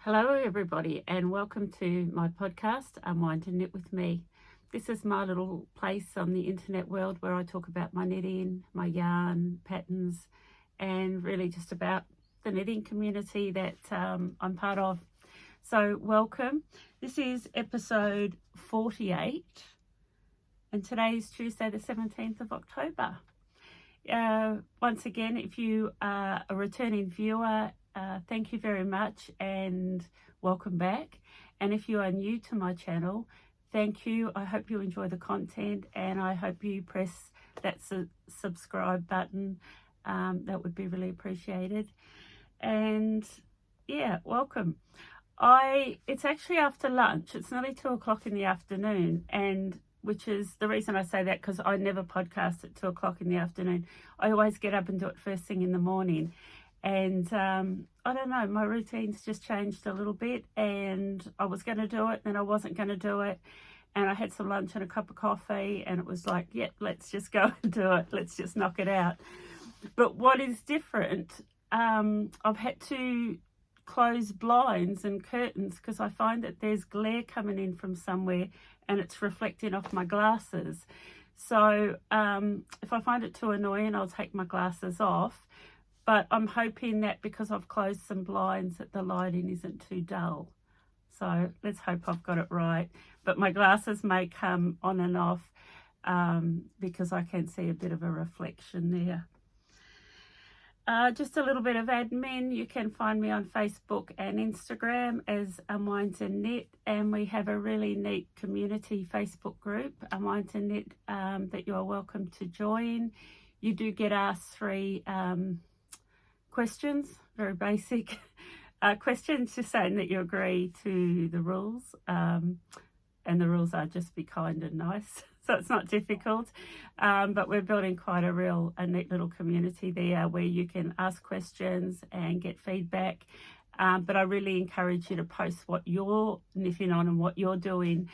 Hello everybody and welcome to my podcast, Unwind and Knit with me. This is my little place on the internet world where I talk about my knitting, my yarn, patterns, and really just about the knitting community that I'm part of. So welcome. This is episode 48 and today is Tuesday the 17th of October. Once again, if you are a returning viewer, thank you very much and welcome back. And if you are new to my channel, thank you. I hope you enjoy the content and I hope you press that subscribe button. That would be really appreciated. And yeah, welcome. It's actually after lunch. It's nearly 2 o'clock in the afternoon, and which is the reason I say that, because I never podcast at 2 o'clock in the afternoon. I always get up and do it first thing in the morning. And I don't know, my routine's just changed a little bit, and I was going to do it, then I wasn't going to do it. And I had some lunch and a cup of coffee, and it was like, yep, let's just go and do it. Let's just knock it out. But what is different, I've had to close blinds and curtains because I find that there's glare coming in from somewhere and it's reflecting off my glasses. So if I find it too annoying, I'll take my glasses off. But I'm hoping that because I've closed some blinds that the lighting isn't too dull. So let's hope I've got it right. But my glasses may come on and off because I can see a bit of a reflection there. Just a little bit of admin. You can find me on Facebook and Instagram as Unwind and Knit, and we have a really neat community Facebook group, Unwind and Knit, that you are welcome to join. You do get asked 3 questions, very basic questions, just saying that you agree to the rules, and the rules are just be kind and nice. So it's not difficult, but we're building quite a neat little community there where you can ask questions and get feedback. But I really encourage you to post what you're knitting on and what you're doing.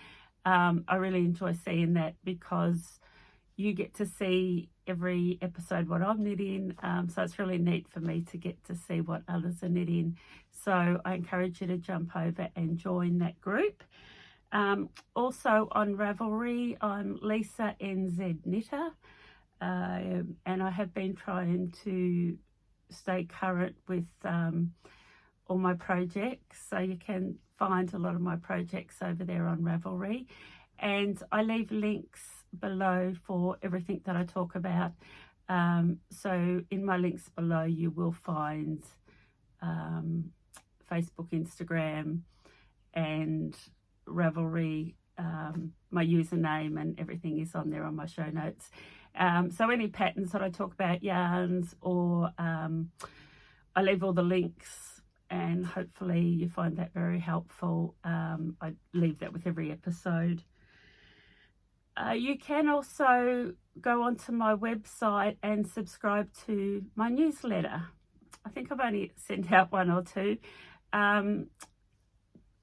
I really enjoy seeing that because you get to see every episode what I'm knitting. So it's really neat for me to get to see what others are knitting. So I encourage you to jump over and join that group. Also on Ravelry, I'm Lisa NZ Knitter, and I have been trying to stay current with all my projects, so you can find a lot of my projects over there on Ravelry, and I leave links below for everything that I talk about. So in my links below you will find Facebook, Instagram and Ravelry. My username and everything is on there on my show notes. So any patterns that I talk about, yarns, or I leave all the links, and hopefully you find that very helpful. I leave that with every episode. You can also go onto my website and subscribe to my newsletter. I think I've only sent out 1 or 2.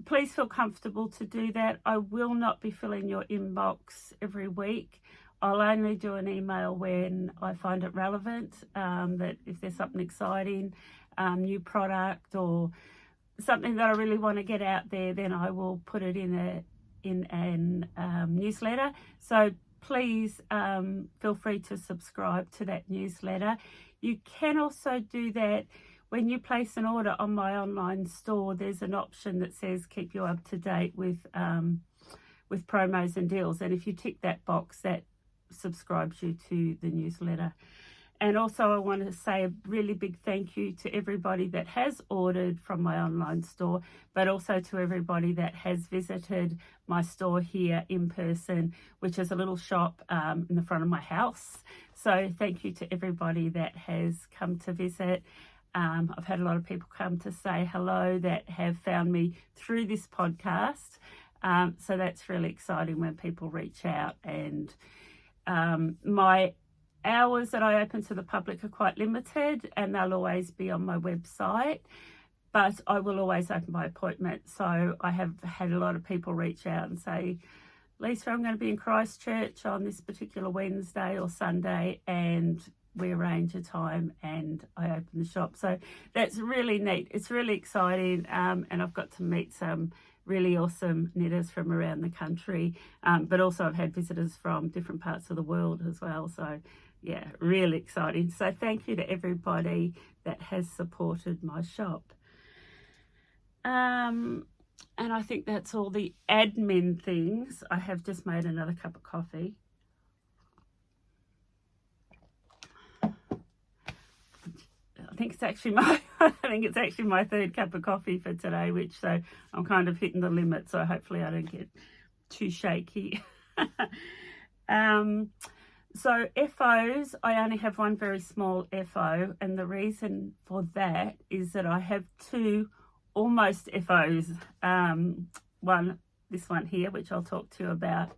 Please feel comfortable to do that. I will not be filling your inbox every week. I'll only do an email when I find it relevant, that if there's something exciting, new product or something that I really want to get out there, then I will put it in an newsletter. So please feel free to subscribe to that newsletter. You can also do that when you place an order on my online store. There's an option that says keep you up to date with promos and deals, and if you tick that box, that subscribes you to the newsletter. And also I want to say a really big thank you to everybody that has ordered from my online store, but also to everybody that has visited my store here in person, which is a little shop in the front of my house. So thank you to everybody that has come to visit. I've had a lot of people come to say hello that have found me through this podcast. So that's really exciting when people reach out. And my hours that I open to the public are quite limited, and they'll always be on my website, but I will always open by appointment. So I have had a lot of people reach out and say, Lisa, I'm going to be in Christchurch on this particular Wednesday or Sunday, and we arrange a time and I open the shop. So that's really neat. It's really exciting, and I've got to meet some really awesome knitters from around the country, but also I've had visitors from different parts of the world as well. So yeah, really exciting. So thank you to everybody that has supported my shop. And I think that's all the admin things. I have just made another cup of coffee. I think it's actually my third cup of coffee for today, which, so I'm kind of hitting the limit, so hopefully I don't get too shaky. So FOs, I only have one very small FO, and the reason for that is that I have two almost FOs. This one here, which I'll talk to you about,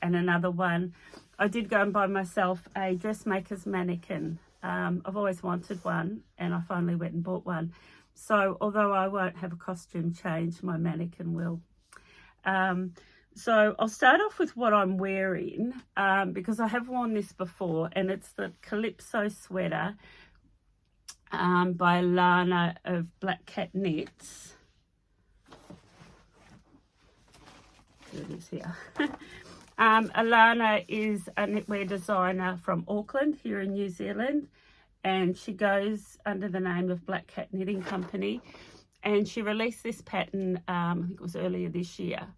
and another one. I did go and buy myself a dressmaker's mannequin. I've always wanted one, and I finally went and bought one. So although I won't have a costume change, my mannequin will. So I'll start off with what I'm wearing, because I have worn this before, and it's the Calypso sweater by Lana of Black Cat Knits. Here it is here. Alana is a knitwear designer from Auckland here in New Zealand, and she goes under the name of Black Cat Knitting Company, and she released this pattern, I think it was earlier this year.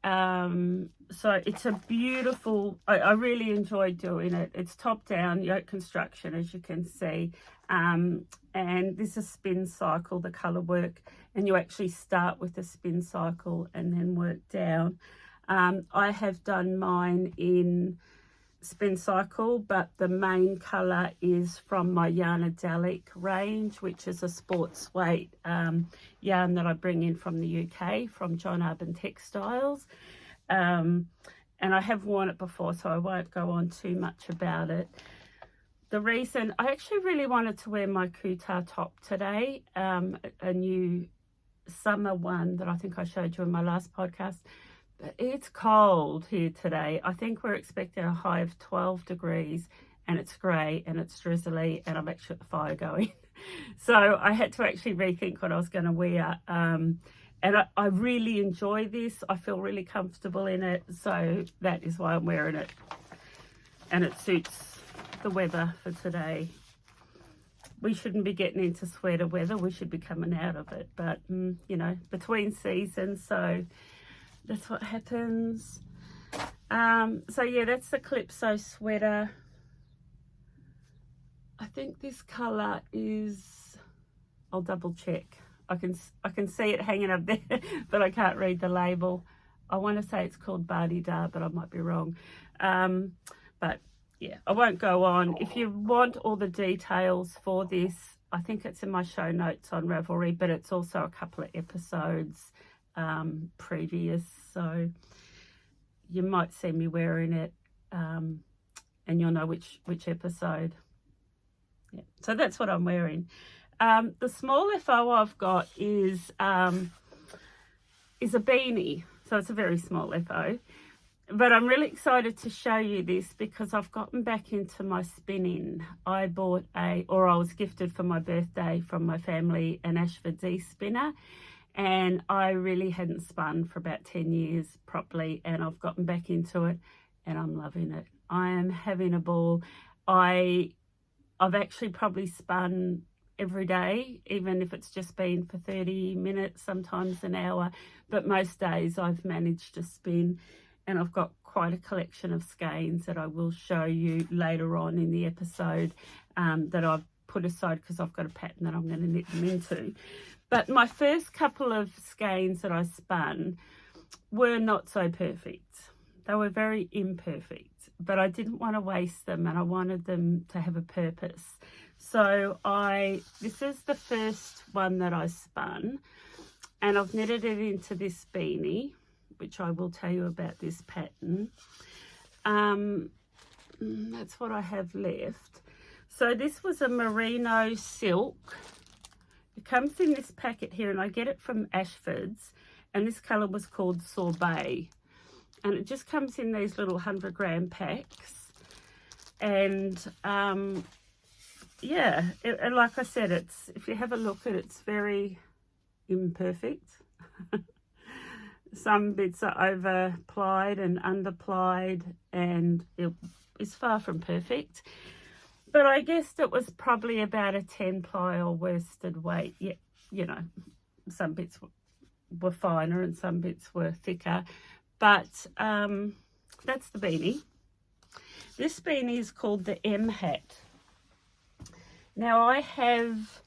So it's a beautiful, I really enjoyed doing it. It's top down yoke construction, as you can see, and this is spin cycle, the color work, and you actually start with the spin cycle and then work down. I have done mine in spin cycle, but the main color is from my Yanadelic range, which is a sports weight yarn that I bring in from the UK, from Arbon Textiles. And I have worn it before, so I won't go on too much about it. The reason, I actually really wanted to wear my Kuta top today, a new summer one that I think I showed you in my last podcast. But it's cold here today. I think we're expecting a high of 12 degrees, and it's grey and it's drizzly, and I'm actually at the fire going. So I had to actually rethink what I was going to wear. And I really enjoy this. I feel really comfortable in it. So that is why I'm wearing it. And it suits the weather for today. We shouldn't be getting into sweater weather. We should be coming out of it. But, you know, between seasons, so that's what happens. So yeah, that's the Calypso sweater. I think this color is, I'll double check. I can see it hanging up there, but I can't read the label. I want to say it's called Badi, but I might be wrong. But yeah, I won't go on. If you want all the details for this, I think it's in my show notes on Ravelry, but it's also a couple of episodes previous, so you might see me wearing it, and you'll know which episode. Yeah, so that's what I'm wearing. The small FO I've got is a beanie, so it's a very small FO, but I'm really excited to show you this because I've gotten back into my spinning. I bought I was gifted for my birthday from my family an Ashford D spinner, and I really hadn't spun for about 10 years properly, and I've gotten back into it and I'm loving it. I am having a ball. I've actually probably spun every day, even if it's just been for 30 minutes, sometimes an hour, but most days I've managed to spin, and I've got quite a collection of skeins that I will show you later on in the episode, that I've put aside because I've got a pattern that I'm going to knit them into. But my first couple of skeins that I spun were not so perfect. They were very imperfect, but I didn't want to waste them, and I wanted them to have a purpose. So this is the first one that I spun, and I've knitted it into this beanie, which I will tell you about this pattern. That's what I have left. So this was a merino silk. It comes in this packet here, and I get it from Ashford's, and this colour was called Sorbet, and it just comes in these little 100-gram packs. And yeah, and like I said, it's, if you have a look at it, it's very imperfect. Some bits are over plied and under plied, and it is far from perfect. But I guessed it was probably about a 10 ply or worsted weight. Yeah, you know, some bits were finer and some bits were thicker. But that's the beanie. This beanie is called the M hat. Now, I have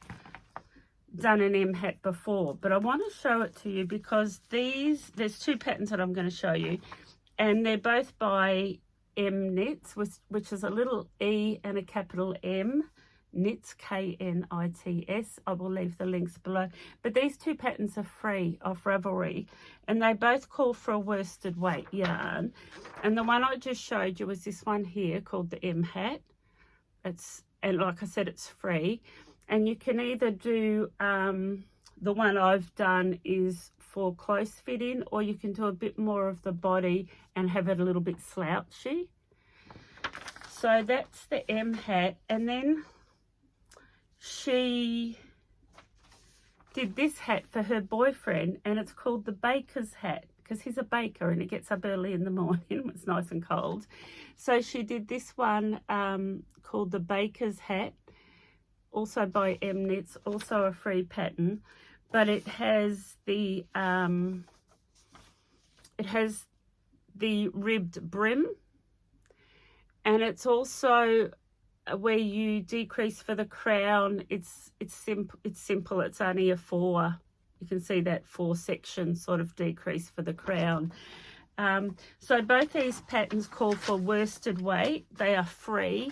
done an M hat before, but I want to show it to you because there's two patterns that I'm going to show you, and they're both by M Knits, which is a little E and a capital M Knits, K-N-I-T-S. I will leave the links below, but these two patterns are free off Ravelry, and they both call for a worsted weight yarn. And the one I just showed you was this one here called the M hat. And like I said, it's free. And you can either do, the one I've done is for close fitting, or you can do a bit more of the body and have it a little bit slouchy. So that's the M hat. And then she did this hat for her boyfriend, and it's called the baker's hat, because he's a baker and it gets up early in the morning when it's nice and cold. So she did this one called the baker's hat, also by M Knits, also a free pattern, but it has the ribbed brim, and it's also where you decrease for the crown. It's simple. It's only a 4. You can see that 4 section sort of decrease for the crown. So both these patterns call for worsted weight. They are free,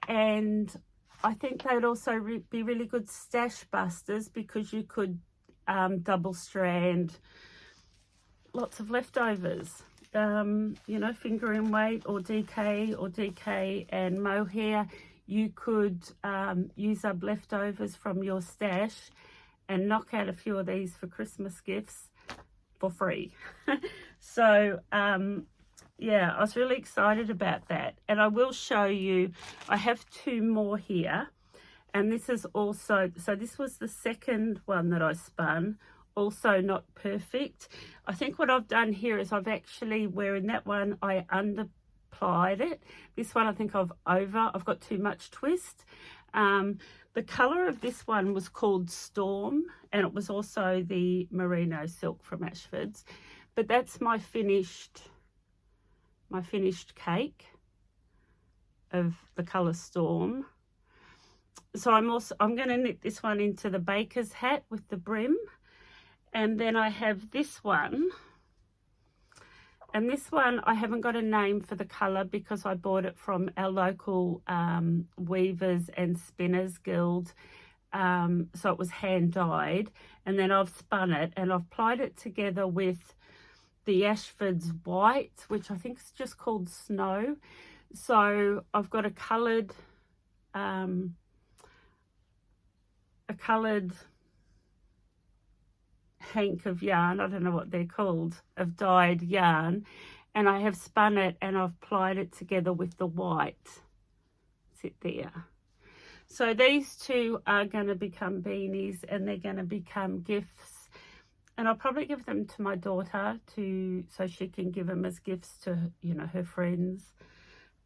and I think they'd also be really good stash busters, because you could double strand lots of leftovers, you know, fingering weight or DK and mohair. You could use up leftovers from your stash and knock out a few of these for Christmas gifts for free. So yeah, I was really excited about that. And I will show you, I have 2 more here. And this is also, so this was the second one that I spun, also not perfect. I think what I've done here is I've actually, where in that one I underplied it, this one I think I've got too much twist. The colour of this one was called Storm, and it was also the merino silk from Ashford's. But that's my finished cake of the colour Storm. So I'm going to knit this one into the baker's hat with the brim. And then I have this one. And this one, I haven't got a name for the colour because I bought it from our local Weavers and Spinners Guild. So it was hand dyed. And then I've spun it and I've plied it together with the Ashford's white, which I think is just called Snow. So I've got a coloured hank of yarn, I don't know what they're called, of dyed yarn, and I have spun it and I've plied it together with the white. Sit there. So these two are going to become beanies, and they're going to become gifts, and I'll probably give them to my daughter so she can give them as gifts to, you know, her friends,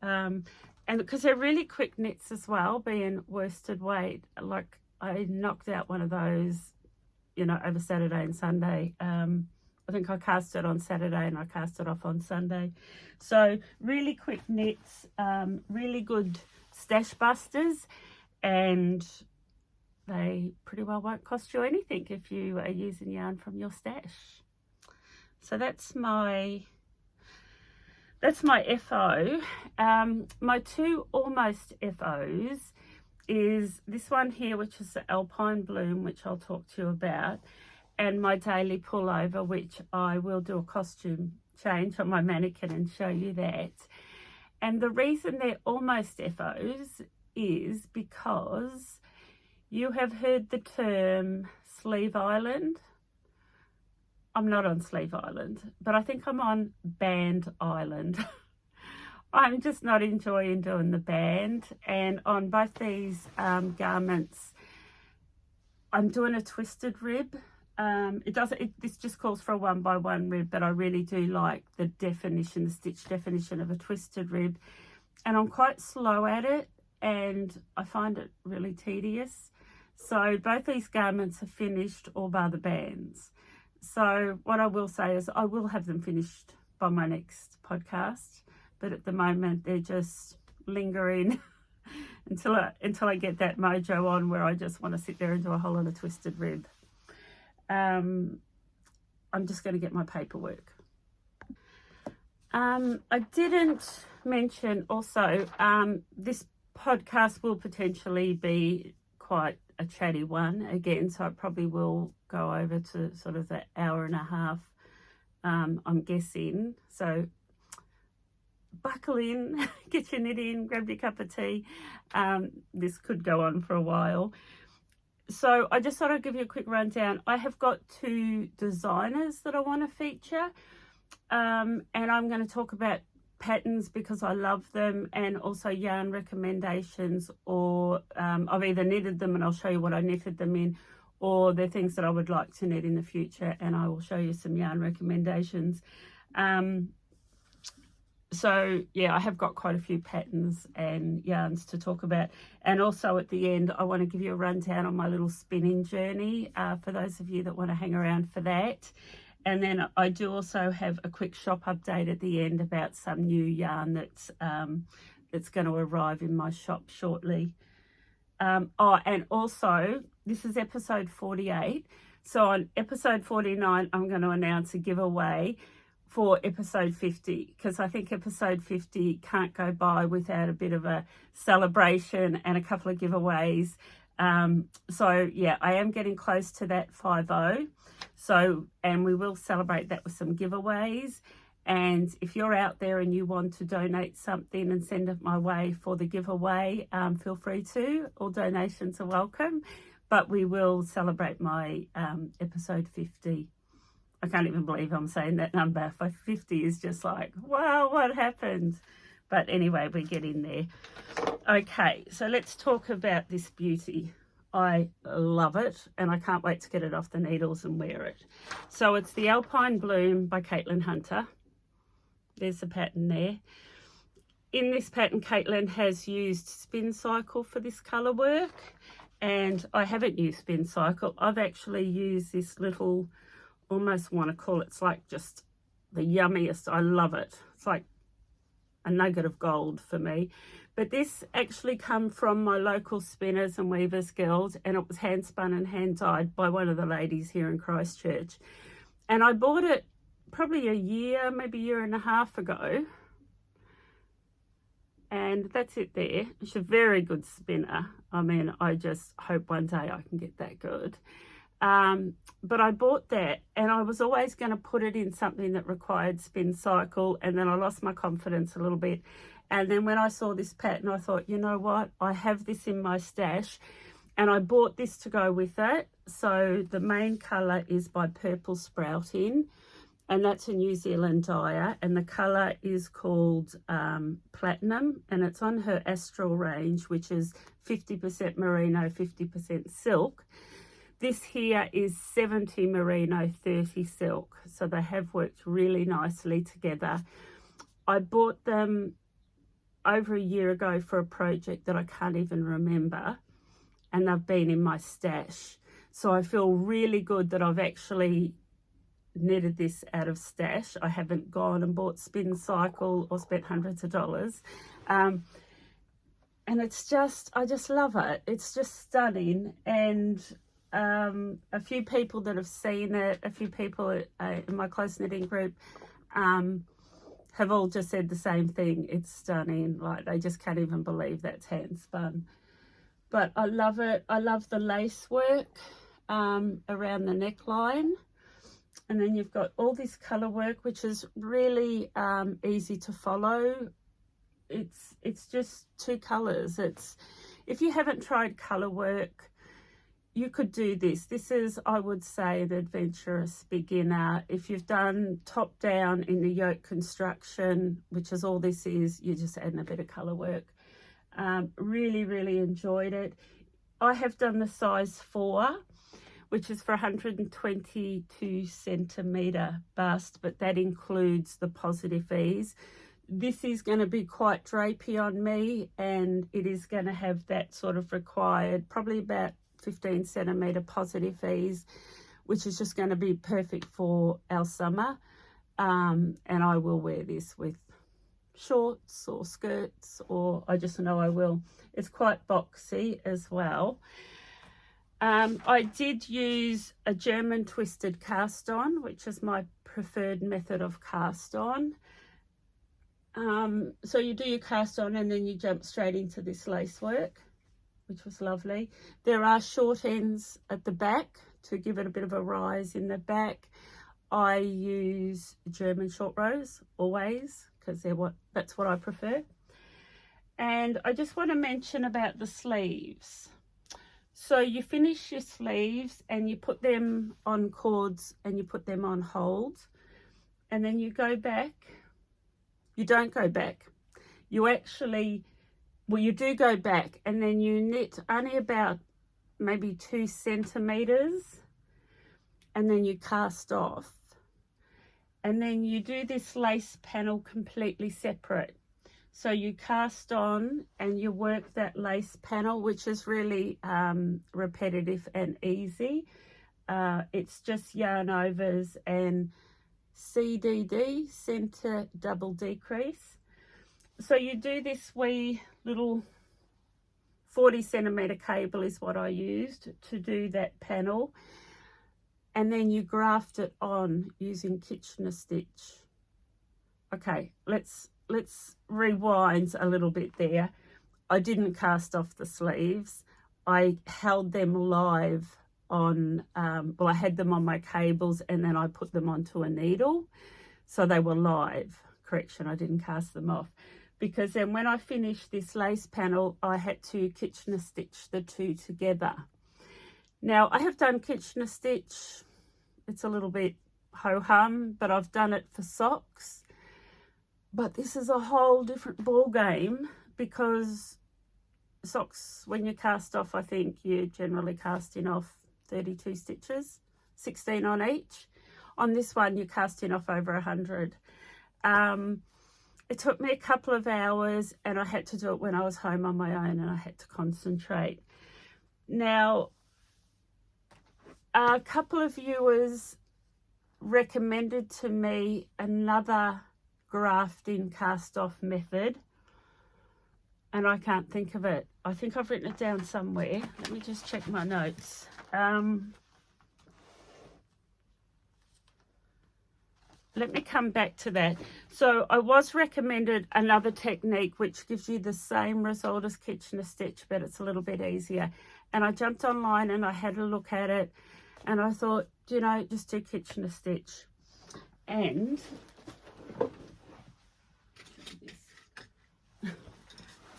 and because they're really quick knits as well, being worsted weight. Like, I knocked out one of those, you know, over Saturday and Sunday. I think I cast it on Saturday and I cast it off on Sunday. So really quick knits, really good stash busters, and they pretty well won't cost you anything if you are using yarn from your stash. So that's my FO. My 2 almost FOs is this one here, which is the Alpine Bloom, which I'll talk to you about, and my daily pullover, which I will do a costume change on my mannequin and show you that. And the reason they're almost FOs is because you have heard the term Sleeve Island. I'm not on Sleeve Island, but I think I'm on Band Island. I'm just not enjoying doing the band. And on both these garments, I'm doing a twisted rib. This just calls for a 1x1 rib, but I really do like the definition, the stitch definition of a twisted rib. And I'm quite slow at it, and I find it really tedious. So both these garments are finished, all bar the bands. So what I will say is I will have them finished by my next podcast, but at the moment they're just lingering until I get that mojo on where I just want to sit there and do a whole lot of twisted rib. I'm just going to get my paperwork. I didn't mention also, this podcast will potentially be quite a chatty one again, so I probably will go over to sort of the hour and a half, I'm guessing. So buckle in, get your knit in, grab your cup of tea. This could go on for a while. So I just thought I'd give you a quick rundown. I have got 2 designers that I want to feature, and I'm going to talk about patterns because I love them, and also yarn recommendations, or I've either knitted them and I'll show you what I knitted them in, or they're things that I would like to knit in the future, and I will show you some yarn recommendations. So yeah, I have got quite a few patterns and yarns to talk about, and also at the end I want to give you a rundown on my little spinning journey for those of you that want to hang around for that. And then I do also have a quick shop update at the end about some new yarn that's going to arrive in my shop shortly. And also this is episode 48, so on episode 49 I'm going to announce a giveaway for episode 50, because I think episode 50 can't go by without a bit of a celebration and a couple of giveaways. So yeah, I am getting close to that 50. So, and we will celebrate that with some giveaways. And if you're out there and you want to donate something and send it my way for the giveaway, feel free to. All donations are welcome. But we will celebrate my episode 50. I can't even believe I'm saying that number. 50 is just like, wow, what happened? But anyway, we get in there. Okay, so let's talk about this beauty. I love it, and I can't wait to get it off the needles and wear it. So it's the Alpine Bloom by Caitlin Hunter. There's the pattern there. In this pattern, Caitlin has used Spin Cycle for this colour work, and I haven't used Spin Cycle. I've actually used this little, almost want to call it, it's like just the yummiest. I love it. It's like a nugget of gold for me. But this actually come from my local Spinners and Weavers Guild, and it was hand spun and hand dyed by one of the ladies here in Christchurch. And I bought it probably a year, maybe a year and a half ago. And that's it there. She's a very good spinner. I mean, I just hope one day I can get that good. But I bought that, and I was always going to put it in something that required Spin Cycle, and then I lost my confidence a little bit. And then when I saw this pattern, I thought, you know what, I have this in my stash, and I bought this to go with it. So the main colour is by Purple Sprouting, and that's a New Zealand dyer, and the colour is called Platinum, and it's on her Astral range, which is 50% merino, 50% silk. This here is 70 merino, 30 silk, so they have worked really nicely together. I bought them over a year ago for a project that I can't even remember, and they've been in my stash. So I feel really good that I've actually knitted this out of stash. I haven't gone and bought Spin Cycle or spent hundreds of dollars. And it's just, I just love it. It's just stunning. And a few people that have seen it, a few people in my close knitting group have all just said the same thing. It's stunning. Like, they just can't even believe that's hand spun. But I love it. I love the lace work around the neckline. And then you've got all this colour work, which is really easy to follow. It's just 2 colours. It's, if you haven't tried colour work, you could do this. This is, I would say, an adventurous beginner. If you've done top down in the yoke construction, which is all this is, you're just adding a bit of colour work. Really, really enjoyed it. I have done the size 4, which is for 122 centimetre bust, but that includes the positive ease. This is going to be quite drapey on me, and it is going to have that sort of required, probably about 15 centimetre positive ease, which is just going to be perfect for our summer. And I will wear this with shorts or skirts, or I just know I will. It's quite boxy as well. I did use a German twisted cast on, which is my preferred method of cast on. So you do your cast on and then you jump straight into this lace work, which was lovely. There are short ends at the back to give it a bit of a rise in the back. I use German short rows always, because that's what I prefer. And I just want to mention about the sleeves. So you finish your sleeves and you put them on cords and you put them on holds, and then you go back. You don't go back. You actually, well, you do go back, and then you knit only about maybe 2 centimeters, and then you cast off. And then you do this lace panel completely separate. So you cast on and you work that lace panel, which is really repetitive and easy. It's just yarn overs and CDD, center double decrease. So you do this wee little 40 centimeter cable is what I used to do that panel. And then you graft it on using Kitchener stitch. Okay, let's rewind a little bit there. I didn't cast off the sleeves. I held them live on, well, I had them on my cables and then I put them onto a needle. So they were live. Correction, I didn't cast them off. Because then when I finished this lace panel, I had to Kitchener stitch the two together. Now, I have done Kitchener stitch. It's a little bit ho-hum, but I've done it for socks. But this is a whole different ball game, because socks, when you cast off, I think you're generally casting off 32 stitches, 16 on each. On this one, you're casting off over 100. It took me a couple of hours, and I had to do it when I was home on my own, and I had to concentrate. Now, a couple of viewers recommended to me another grafting cast off method, and I can't think of it. I think I've written it down somewhere. Let me just check my notes. Let me come back to that. So I was recommended another technique which gives you the same result as Kitchener stitch, but it's a little bit easier. And I jumped online and I had a look at it, and I thought, you know, just do Kitchener stitch. And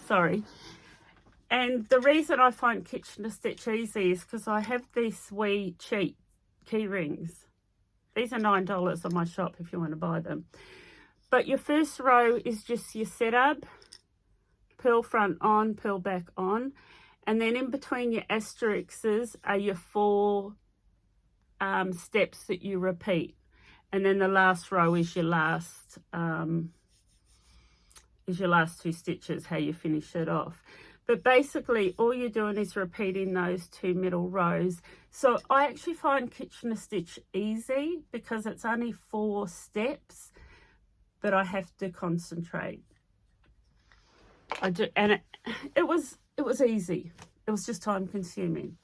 sorry. And the reason I find Kitchener stitch easy is because I have these wee cheap key rings. These are $9 on my shop if you want to buy them. But your first row is just your setup, purl front on, purl back on. And then in between your asterisks are your 4 steps that you repeat. And then the last row is your last 2 stitches, how you finish it off. But basically all you're doing is repeating those 2 middle rows. So I actually find Kitchener stitch easy because it's only 4 steps, but I have to concentrate. I do, and it was easy. It was just time consuming.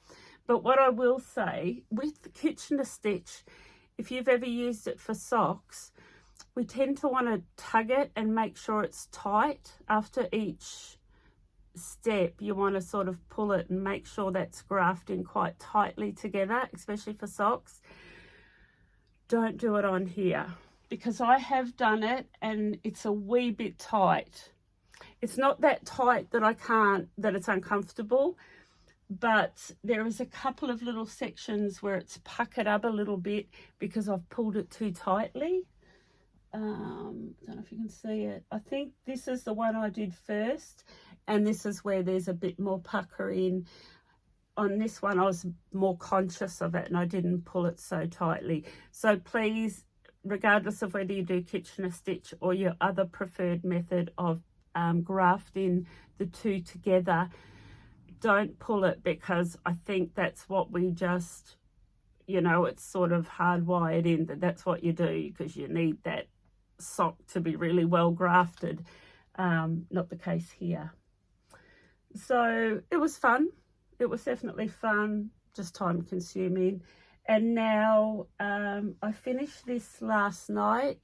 But what I will say with the Kitchener stitch, if you've ever used it for socks, we tend to want to tug it and make sure it's tight. After each step, you want to sort of pull it and make sure that's grafting quite tightly together, especially for socks. Don't do it on here, because I have done it and it's a wee bit tight. It's not that tight that that it's uncomfortable, but there is a couple of little sections where it's puckered up a little bit because I've pulled it too tightly. I don't know if you can see it. I think this is the one I did first, and this is where there's a bit more pucker in. On this one I was more conscious of it and I didn't pull it so tightly. So please, regardless of whether you do Kitchener stitch or your other preferred method of grafting the two together, don't pull it, because I think that's what we just, you know, it's sort of hardwired in that's what you do, because you need that sock to be really well grafted. Not the case here. So it was fun. It was definitely fun, just time consuming. And now I finished this last night.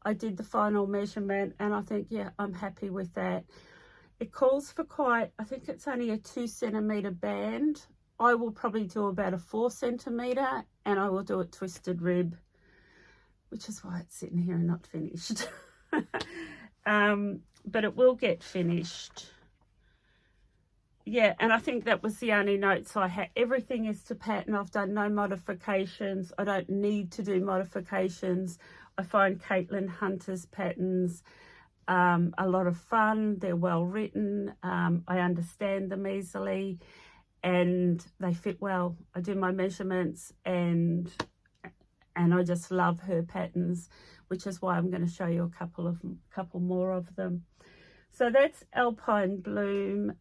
I did the final measurement and I think, yeah, I'm happy with that. It calls for quite, I think it's only a 2 centimetre band. I will probably do about a 4 centimetre, and I will do a twisted rib, which is why it's sitting here and not finished. But it will get finished. Yeah, and I think that was the only notes I had. Everything is to pattern. I've done no modifications. I don't need to do modifications. I find Caitlin Hunter's patterns a lot of fun. They're well written. I understand them easily and they fit well. I do my measurements and I just love her patterns, which is why I'm going to show you a couple more of them. So that's Alpine Bloom.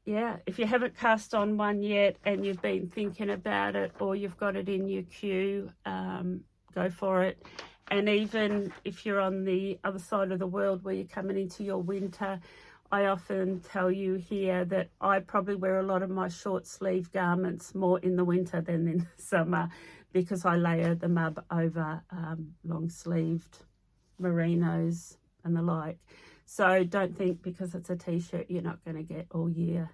Yeah, if you haven't cast on one yet and you've been thinking about it, or you've got it in your queue, go for it. And even if you're on the other side of the world where you're coming into your winter, I often tell you here that I probably wear a lot of my short sleeve garments more in the winter than in the summer, because I layer them up over long sleeved merinos and the like. So don't think because it's a t-shirt you're not going to get all year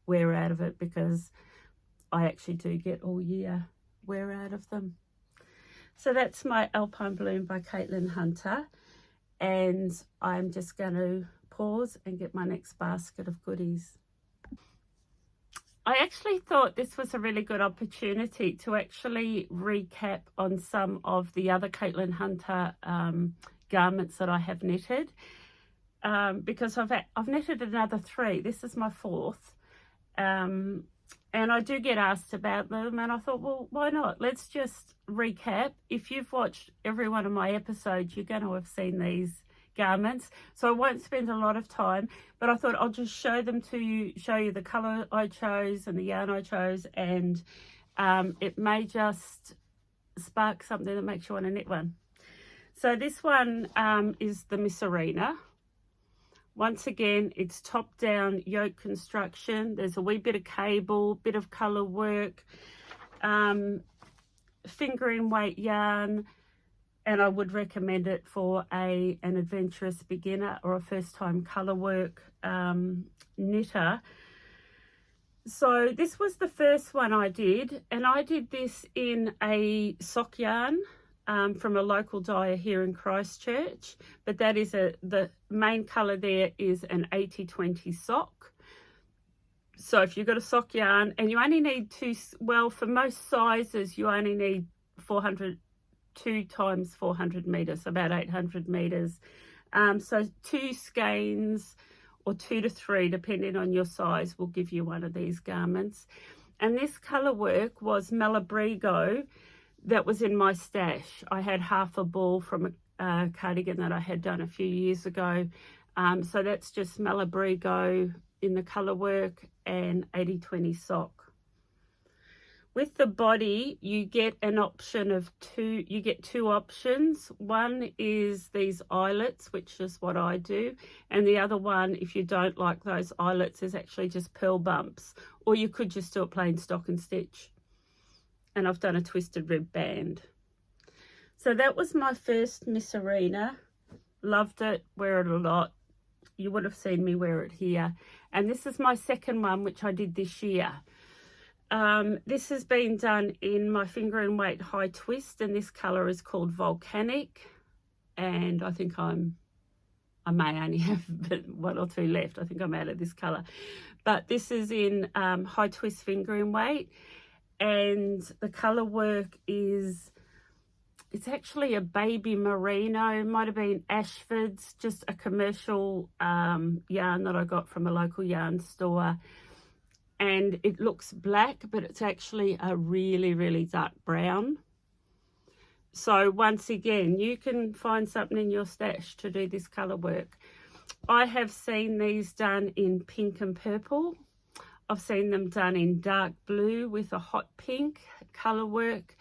wear out of it, because I actually do get all year wear out of them. So that's my Alpine Bloom by Caitlin Hunter, and I'm just going to pause and get my next basket of goodies. I actually thought this was a really good opportunity to actually recap on some of the other Caitlin Hunter garments that I have knitted, because I've knitted another 3. This is my 4th, and I do get asked about them, and I thought, well, why not? Let's just recap. If you've watched every one of my episodes, you're going to have seen these garments, so I won't spend a lot of time, but I thought I'll just show them to you, show you the color I chose and the yarn I chose, and it may just spark something that makes you want to knit one. So this one is the Misurina. Once again, it's top down yoke construction. There's a wee bit of cable, bit of color work, fingering weight yarn, and I would recommend it for an adventurous beginner or a first time color work knitter. So this was the first one I did, and I did this in a sock yarn from a local dyer here in Christchurch, but that is the main color there is an 80-20 sock. So if you've got a sock yarn and you only need well, for most sizes you only need 2 times 400 meters, about 800 meters. So 2 skeins or 2 to 3, depending on your size, will give you one of these garments. And this color work was Malabrigo that was in my stash. I had half a ball from a cardigan that I had done a few years ago. So that's just Malabrigo in the color work and 80-20 sock. With the body, you get an option of 2, you get 2 options. One is these eyelets, which is what I do. And the other one, if you don't like those eyelets, is actually just purl bumps. Or you could just do a plain stock and stitch. And I've done a twisted rib band. So that was my first Misurina. Loved it, wear it a lot. You would have seen me wear it here. And this is my second one, which I did this year. This has been done in my finger and weight high twist, and this color is called Volcanic, and I think I'm I may only have one or two left. I think I'm out of this colour. But this is in high twist fingering weight, and the colour work is, it's actually a baby merino, might have been Ashford's, just a commercial yarn that I got from a local yarn store. And it looks black, but it's actually a really, really dark brown. So once again, you can find something in your stash to do this colour work. I have seen these done in pink and purple. I've seen them done in dark blue with a hot pink colour work.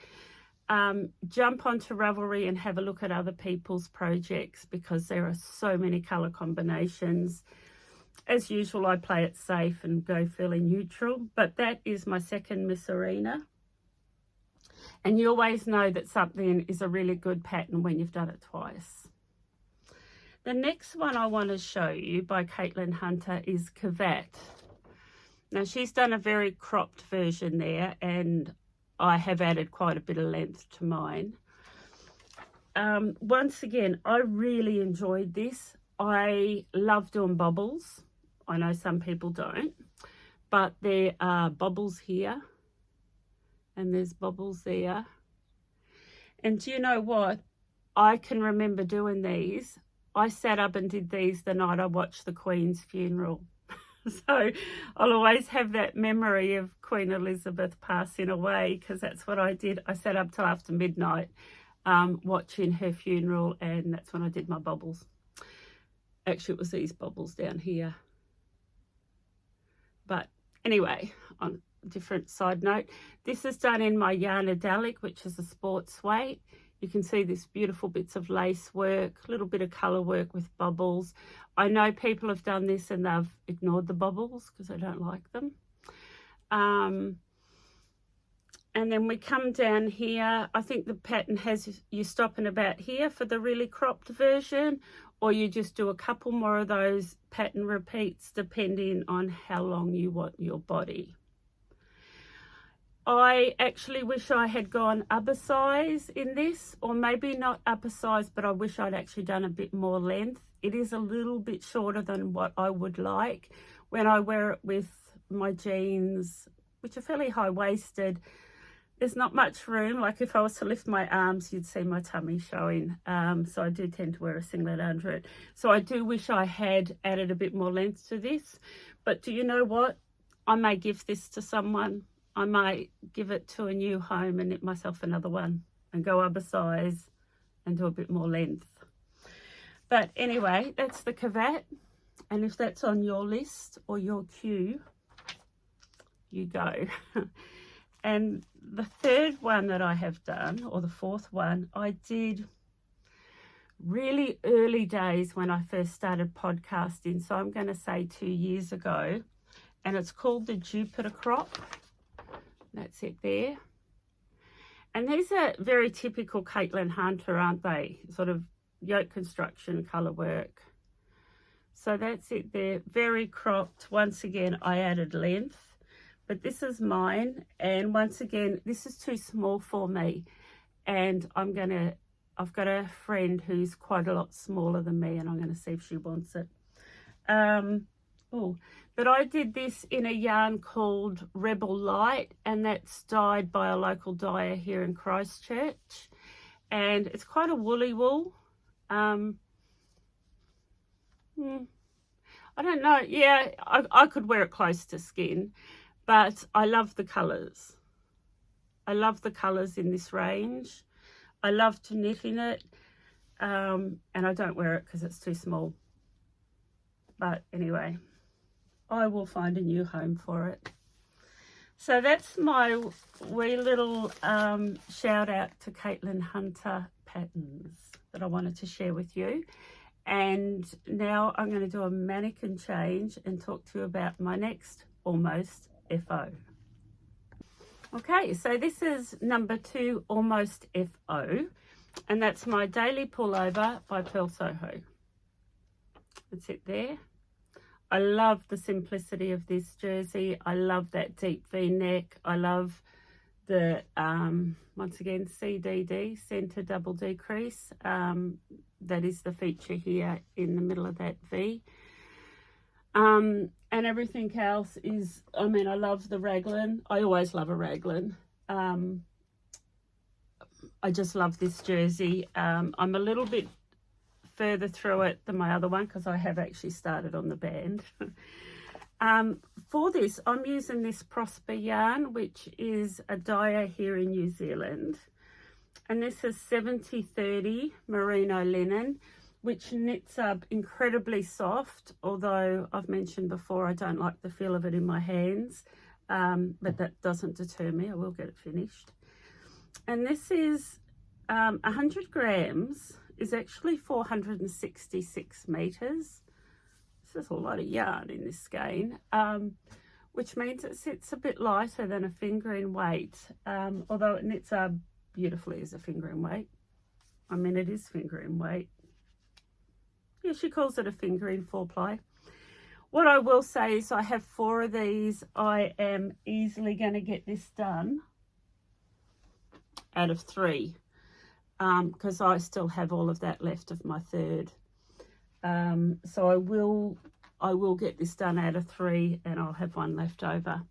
Jump onto Ravelry and have a look at other people's projects, because there are so many colour combinations. As usual, I play it safe and go fairly neutral, but that is my second Misurina. And you always know that something is a really good pattern when you've done it twice. The next one I want to show you by Caitlin Hunter is Kevat. Now she's done a very cropped version there, and I have added quite a bit of length to mine. Once again, I really enjoyed this. I love doing bubbles. I know some people don't, but there are bubbles here and there's bubbles there. And do you know what? I can remember doing these. I sat up and did these the night I watched the Queen's funeral. So I'll always have that memory of Queen Elizabeth passing away, because that's what I did. I sat up till after midnight watching her funeral, and that's when I did my bubbles. Actually, it was these bubbles down here. But anyway, on a different side note, this is done in my Yanadelic, which is a sports weight. You can see this beautiful bits of lace work, a little bit of colour work with bubbles. I know people have done this and they've ignored the bubbles because they don't like them. And then we come down here. I think the pattern has you stopping about here for the really cropped version, or you just do a couple more of those pattern repeats depending on how long you want your body. I actually wish I had gone upper size in this, or maybe not upper size, but I wish I'd actually done a bit more length. It is a little bit shorter than what I would like. When I wear it with my jeans, which are fairly high-waisted, there's not much room. Like if I was to lift my arms, you'd see my tummy showing. So I do tend to wear a singlet under it. So I do wish I had added a bit more length to this. But do you know what? I may give this to someone. I might give it to a new home and knit myself another one and go upper size and do a bit more length. But anyway, that's the Kevat. And if that's on your list or your queue, you go. And the third one that I have done, or the fourth one, I did really early days when I first started podcasting. So I'm going to say 2 years ago. And it's called the Jupiter Crop. That's it there. And these are very typical Caitlin Hunter, aren't they? Sort of yoke construction, colour work. So that's it there. Very cropped. Once again, I added length. But this is mine, and once again, this is too small for me, and I've got a friend who's quite a lot smaller than me, and I'm going to see if she wants it. But I did this in a yarn called Rebel Light, and that's dyed by a local dyer here in Christchurch, and it's quite a woolly wool. I don't know. Yeah, I could wear it close to skin. But I love the colours. I love the colours in this range. I love to knit in it. And I don't wear it because it's too small. But anyway, I will find a new home for it. So that's my wee little shout out to Caitlin Hunter patterns that I wanted to share with you. And now I'm going to do a mannequin change and talk to you about my next almost FO. Okay, so this is number 2, almost FO, and that's my daily pullover by Purl Soho. That's it there. I love the simplicity of this jersey. I love that deep V neck. I love the once again CDD, center double decrease. That is the feature here in the middle of that V. And everything else is, I mean, I love the raglan. I always love a raglan. I just love this jersey. I'm a little bit further through it than my other one because I have actually started on the band. For this, I'm using this Prosper yarn, which is a dyer here in New Zealand. And this is 70/30 merino linen, which knits up incredibly soft, although I've mentioned before I don't like the feel of it in my hands, but that doesn't deter me. I will get it finished. And this is 100 grams is actually 466 meters. This is a lot of yarn in this skein, which means it sits a bit lighter than a fingering weight, although it knits up beautifully as a fingering weight. I mean, it is fingering weight. Yeah, she calls it a fingering 4-ply. What I will say is I have 4 of these. I am easily going to get this done out of 3, because I still have all of that left of my 3rd. So I will get this done out of 3, and I'll have 1 left over.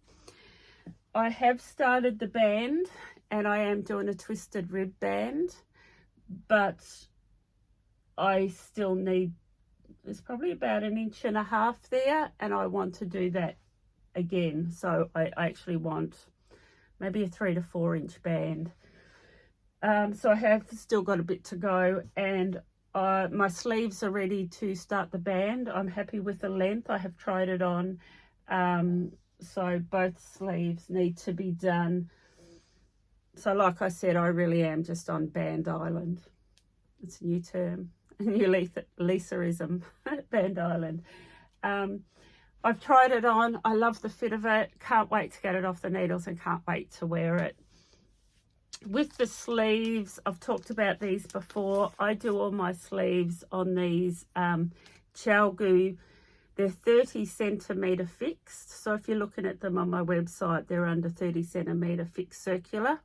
I have started the band, and I am doing a twisted rib band, but I still need, there's probably about 1.5 inches there, and I want to do that again. So I actually want maybe a 3 to 4 inch band. So I have still got a bit to go, and my sleeves are ready to start the band. I'm happy with the length. I have tried it on. So both sleeves need to be done. So like I said, I really am just on Band Island. It's a new term, a new Lisaism, Band Island. I've tried it on. I love the fit of it. Can't wait to get it off the needles and can't wait to wear it. With the sleeves, I've talked about these before. I do all my sleeves on these Chalgu. They're 30 centimetre fixed. So if you're looking at them on my website, they're under 30 centimetre fixed circular.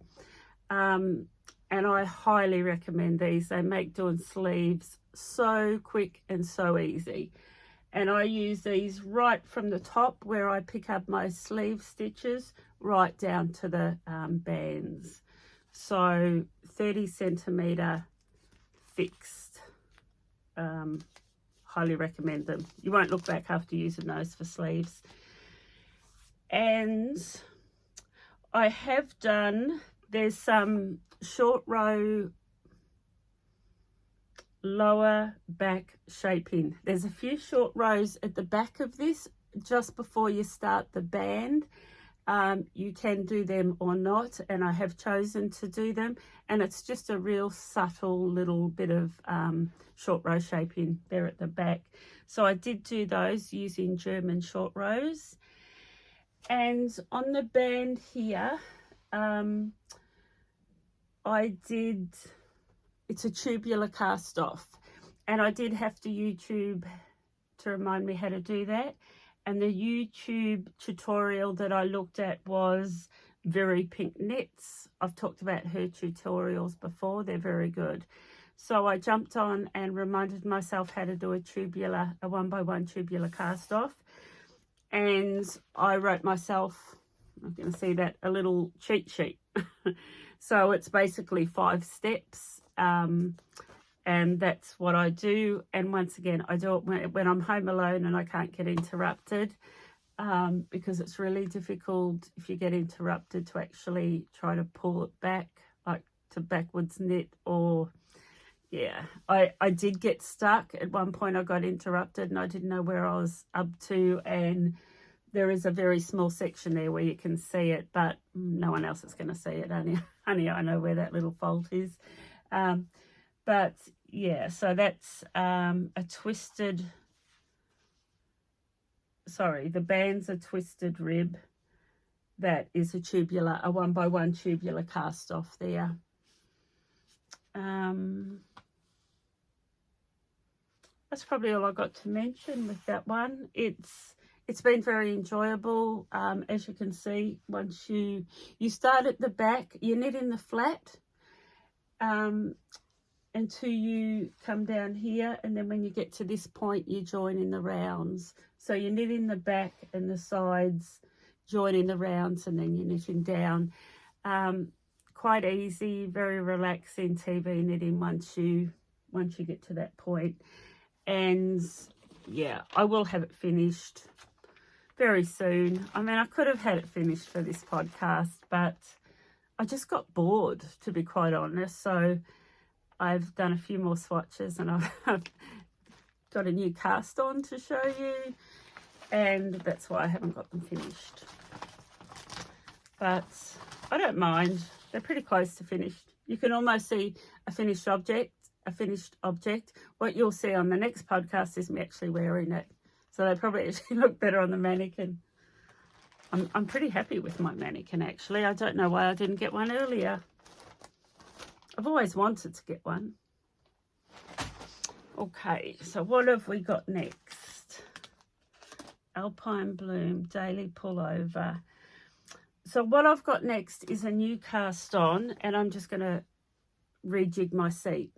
And I highly recommend these. They make doing sleeves so quick and so easy. And I use these right from the top where I pick up my sleeve stitches right down to the bands. So 30 centimetre fixed. Highly recommend them. You won't look back after using those for sleeves. And I have done, there's some short row lower back shaping. There's a few short rows at the back of this just before you start the band. You can do them or not, and I have chosen to do them, and it's just a real subtle little bit of short row shaping there at the back. So I did do those using German short rows. And on the band here, it's a tubular cast off, and I did have to YouTube to remind me how to do that. And the YouTube tutorial that I looked at was Very Pink Knits. I've talked about her tutorials before. They're very good. So I jumped on and reminded myself how to do a 1x1 tubular cast off. And I wrote myself, I'm going to see that, a little cheat sheet. So it's basically 5 steps. And that's what I do. And once again, I do it when I'm home alone and I can't get interrupted, because it's really difficult if you get interrupted to actually try to pull it back, like to backwards knit. Or yeah, I did get stuck at one point. I got interrupted and I didn't know where I was up to, and there is a very small section there where you can see it, but no one else is going to see it. Only I know where that little fault is. But yeah, so that's the band's a twisted rib. That is a 1x1 tubular cast off there. That's probably all I got to mention with that one. It's it's been very enjoyable. As you can see, once you start at the back, you knit in the flat until you come down here, and then when you get to this point, you join in the rounds. So you knit in the back and the sides, join in the rounds, and then you're knitting down. Quite easy, very relaxing TV knitting once you get to that point. And yeah, I will have it finished very soon. I mean, I could have had it finished for this podcast, but I just got bored, to be quite honest. So I've done a few more swatches, and I've got a new cast on to show you, and that's why I haven't got them finished. But I don't mind. They're pretty close to finished. You can almost see a finished object. What you'll see on the next podcast is me actually wearing it. So they probably actually look better on the mannequin. I'm pretty happy with my mannequin, actually. I don't know why I didn't get one earlier. I've always wanted to get one. Okay, so what have we got next? Alpine Bloom Daily Pullover. So what I've got next is a new cast on, and I'm just going to rejig my seat.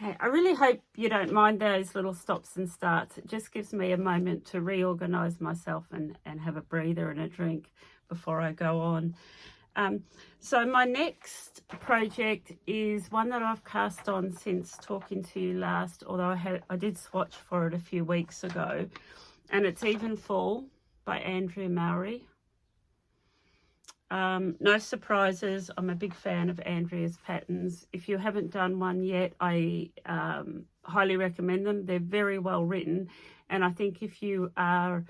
Okay, I really hope you don't mind those little stops and starts. It just gives me a moment to reorganise myself and have a breather and a drink before I go on. So my next project is one that I've cast on since talking to you last, although I did swatch for it a few weeks ago, and it's Evenfall by Andrea Mowry. No surprises. I'm a big fan of Andrea's patterns. If you haven't done one yet, I highly recommend them. They're very well written, and I think if you are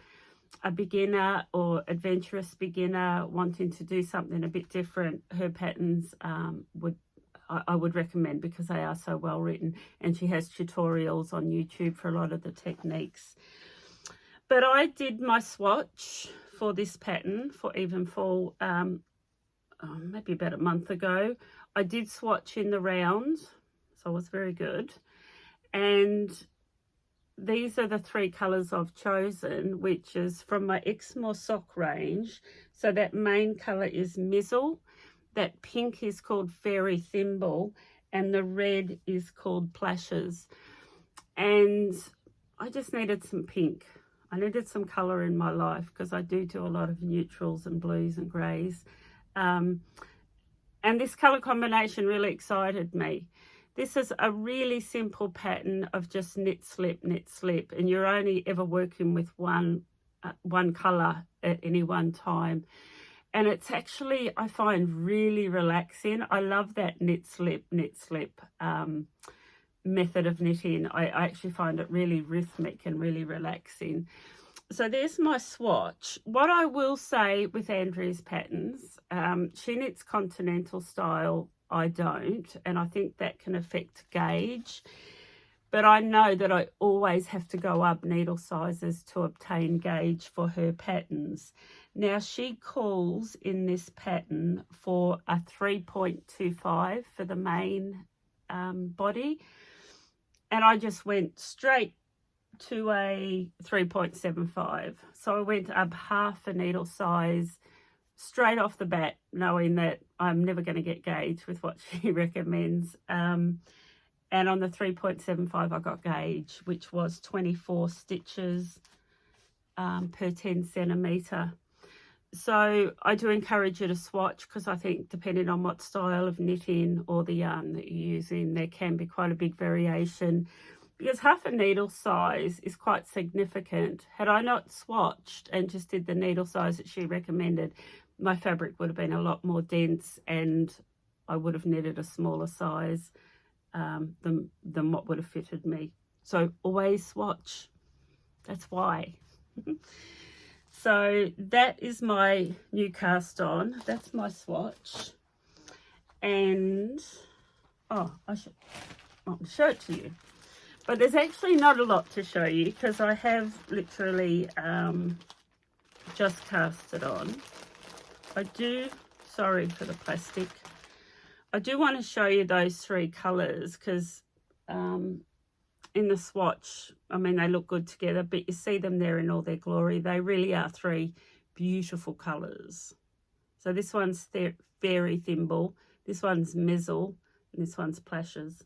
a beginner or adventurous beginner wanting to do something a bit different, her patterns I would recommend, because they are so well written, and she has tutorials on YouTube for a lot of the techniques. But I did my swatch for this pattern for Evenfall maybe about a month ago. I did swatch in the round, so it was very good. And these are the three colours I've chosen, which is from my Exmoor sock range. So that main colour is Mizzle, that pink is called Fairy Thimble, and the red is called Plashes. And I just needed some pink. I needed some colour in my life, because I do a lot of neutrals and blues and greys. And this colour combination really excited me. This is a really simple pattern of just knit, slip, and you're only ever working with one colour at any one time. And it's actually, I find, really relaxing. I love that knit, slip method of knitting. I actually find it really rhythmic and really relaxing. So there's my swatch. What I will say with Andrea's patterns, she knits continental style, I don't, and I think that can affect gauge. But I know that I always have to go up needle sizes to obtain gauge for her patterns. Now, she calls in this pattern for a 3.25 for the main body, and I just went straight to a 3.75. So I went up half a needle size straight off the bat, knowing that I'm never going to get gauge with what she recommends. And on the 3.75 I got gauge, which was 24 stitches per 10 centimetre. So I do encourage you to swatch, because I think depending on what style of knitting or the yarn that you're using, there can be quite a big variation, because half a needle size is quite significant. Had I not swatched and just did the needle size that she recommended, my fabric would have been a lot more dense, and I would have knitted a smaller size than what would have fitted me. So always swatch. That's why. So that is my new cast on. That's my swatch. And I should show it to you. But there's actually not a lot to show you, because I have literally just cast it on. Sorry for the plastic. I do want to show you those three colours, because in the swatch, I mean, they look good together, but you see them there in all their glory. They really are three beautiful colours. So this one's Fairy Thimble, this one's Mizzle, and this one's Plashes.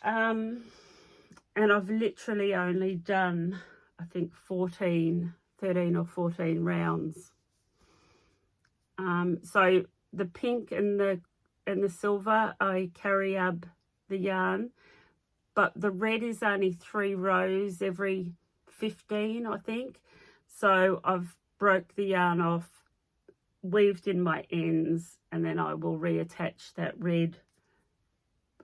And I've literally only done, I think, 13 or 14 rounds. So the pink and the silver, I carry up the yarn, but the red is only 3 rows every 15, I think. So I've broke the yarn off, weaved in my ends, and then I will reattach that red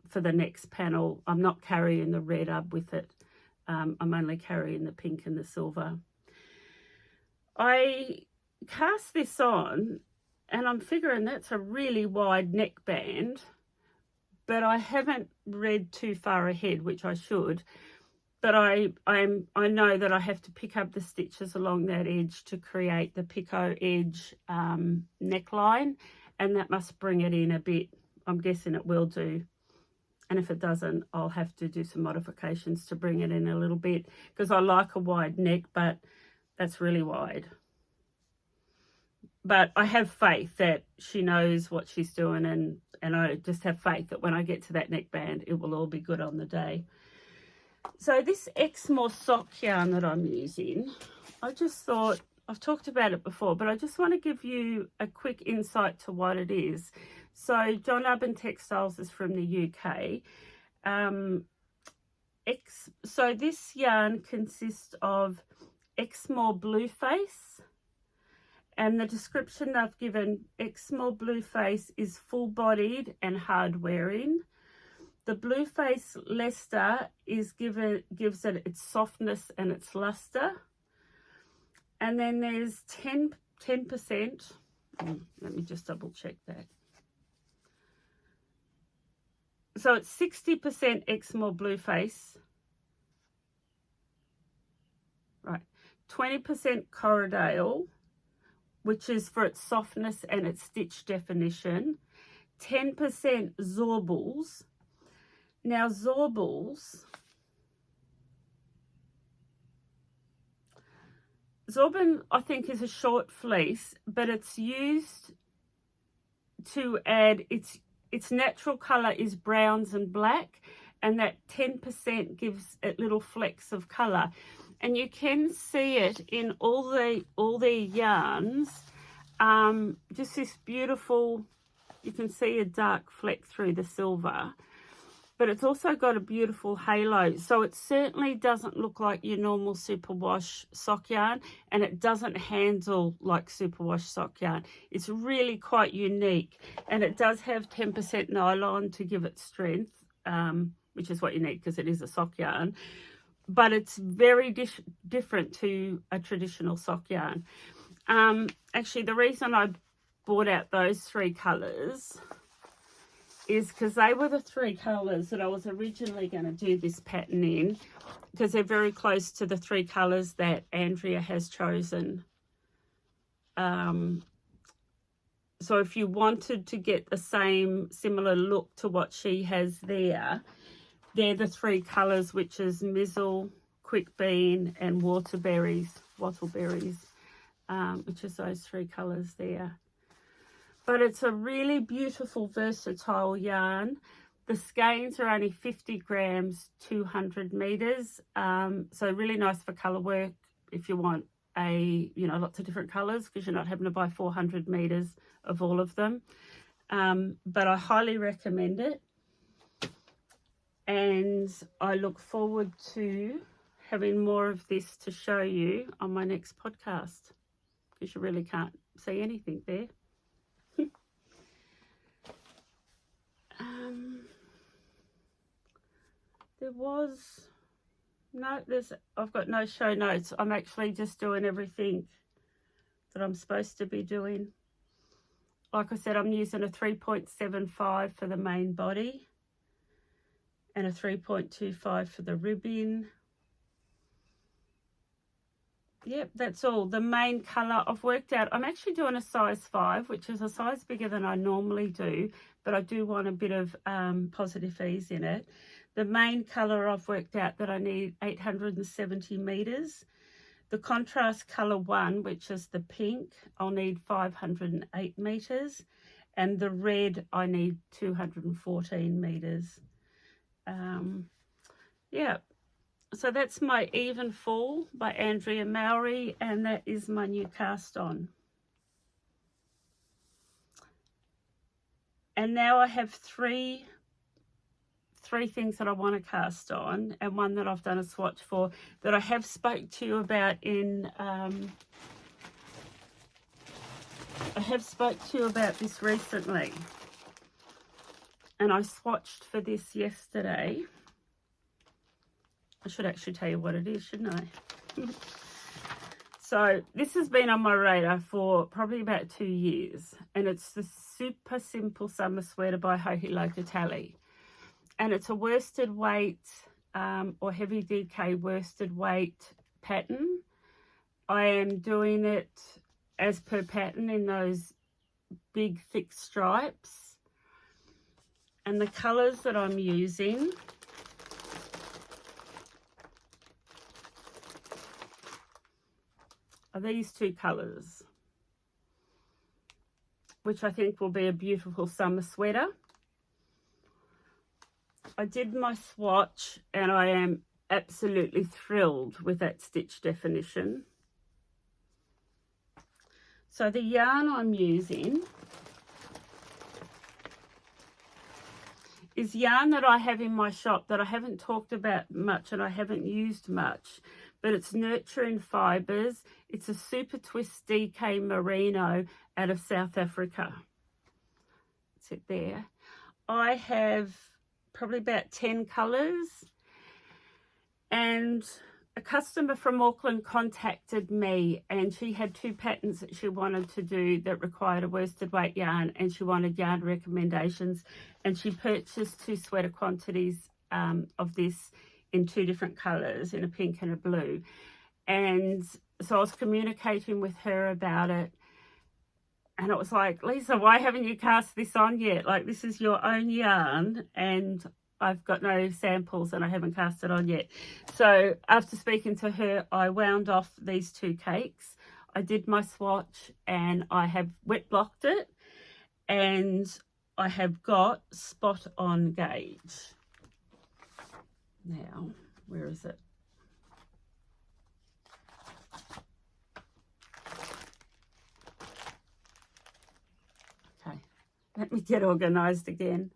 for the next panel. I'm not carrying the red up with it. I'm only carrying the pink and the silver. I cast this on, and I'm figuring that's a really wide neckband, but I haven't read too far ahead, which I should. But I know that I have to pick up the stitches along that edge to create the picot edge neckline, and that must bring it in a bit. I'm guessing it will do. And if it doesn't, I'll have to do some modifications to bring it in a little bit, because I like a wide neck, but that's really wide. But I have faith that she knows what she's doing, and I just have faith that when I get to that neckband, it will all be good on the day. So this Exmoor sock yarn that I'm using, I just thought, I've talked about it before, but I just want to give you a quick insight to what it is. So John Arbon Textiles is from the UK. So this yarn consists of Exmoor Blueface, and the description I've given, Exmoor Blueface is full-bodied and hard-wearing. The Blueface Leicester gives it its softness and its luster. And then there's 10%. Let me just double check that. So it's 60% Exmoor Blueface. Right. 20% Corriedale, which is for its softness and its stitch definition. 10% Zorbles. Now Zorbles, Zorbin, I think, is a short fleece, but it's used to add, its natural colour is browns and black, and that 10% gives it little flecks of colour. And you can see it in all the yarns, just this beautiful, you can see a dark fleck through the silver. But it's also got a beautiful halo. So it certainly doesn't look like your normal superwash sock yarn, and it doesn't handle like superwash sock yarn. It's really quite unique, and it does have 10% nylon to give it strength, which is what you need because it is a sock yarn. But it's very different to a traditional sock yarn. Actually, the reason I brought out those 3 colours is because they were the 3 colours that I was originally going to do this pattern in, because they're very close to the 3 colours that Andrea has chosen. So if you wanted to get the similar look to what she has there, they're the 3 colours, which is Mizzle, Quick Bean and Wattleberries, which is those 3 colours there. But it's a really beautiful, versatile yarn. The skeins are only 50 grams, 200 meters. So really nice for colour work if you want lots of different colours, because you're not having to buy 400 meters of all of them. But I highly recommend it. And I look forward to having more of this to show you on my next podcast, because you really can't see anything there. I've got no show notes. I'm actually just doing everything that I'm supposed to be doing. Like I said, I'm using a 3.75 for the main body and a 3.25 for the ribbing. Yep, that's all. The main colour I've worked out, I'm actually doing a size 5, which is a size bigger than I normally do, but I do want a bit of positive ease in it. The main colour I've worked out that I need 870 metres. The contrast colour one, which is the pink, I'll need 508 metres. And the red, I need 214 metres. Yeah, so that's my Evenfall by Andrea Mowry, and that is my new cast on. And now I have three things that I want to cast on, and one that I've done a swatch for that I have spoke to you about in I have spoke to you about this recently, and I swatched for this yesterday. I should actually tell you what it is, shouldn't I? So this has been on my radar for probably about 2 years, and it's the Super Simple Summer Sweater by Locatelli. And it's a worsted weight or heavy DK worsted weight pattern. I am doing it as per pattern in those big thick stripes. And the colours that I'm using are these two colours, which I think will be a beautiful summer sweater. I did my swatch and I am absolutely thrilled with that stitch definition. So the yarn I'm using is yarn that I have in my shop that I haven't talked about much and I haven't used much, but it's Nurturing Fibres. It's a Super Twist DK Merino out of South Africa. That's it there. I have probably about 10 colours, and a customer from Auckland contacted me, and she had 2 patterns that she wanted to do that required a worsted weight yarn, and she wanted yarn recommendations, and she purchased 2 sweater quantities of this in 2 different colours, in a pink and a blue. And so I was communicating with her about it, and it was like, Lisa, why haven't you cast this on yet? Like, this is your own yarn, and I've got no samples and I haven't cast it on yet. So after speaking to her, I wound off these 2 cakes. I did my swatch and I have wet blocked it, and I have got spot on gauge. Now, where is it? Okay, let me get organised again.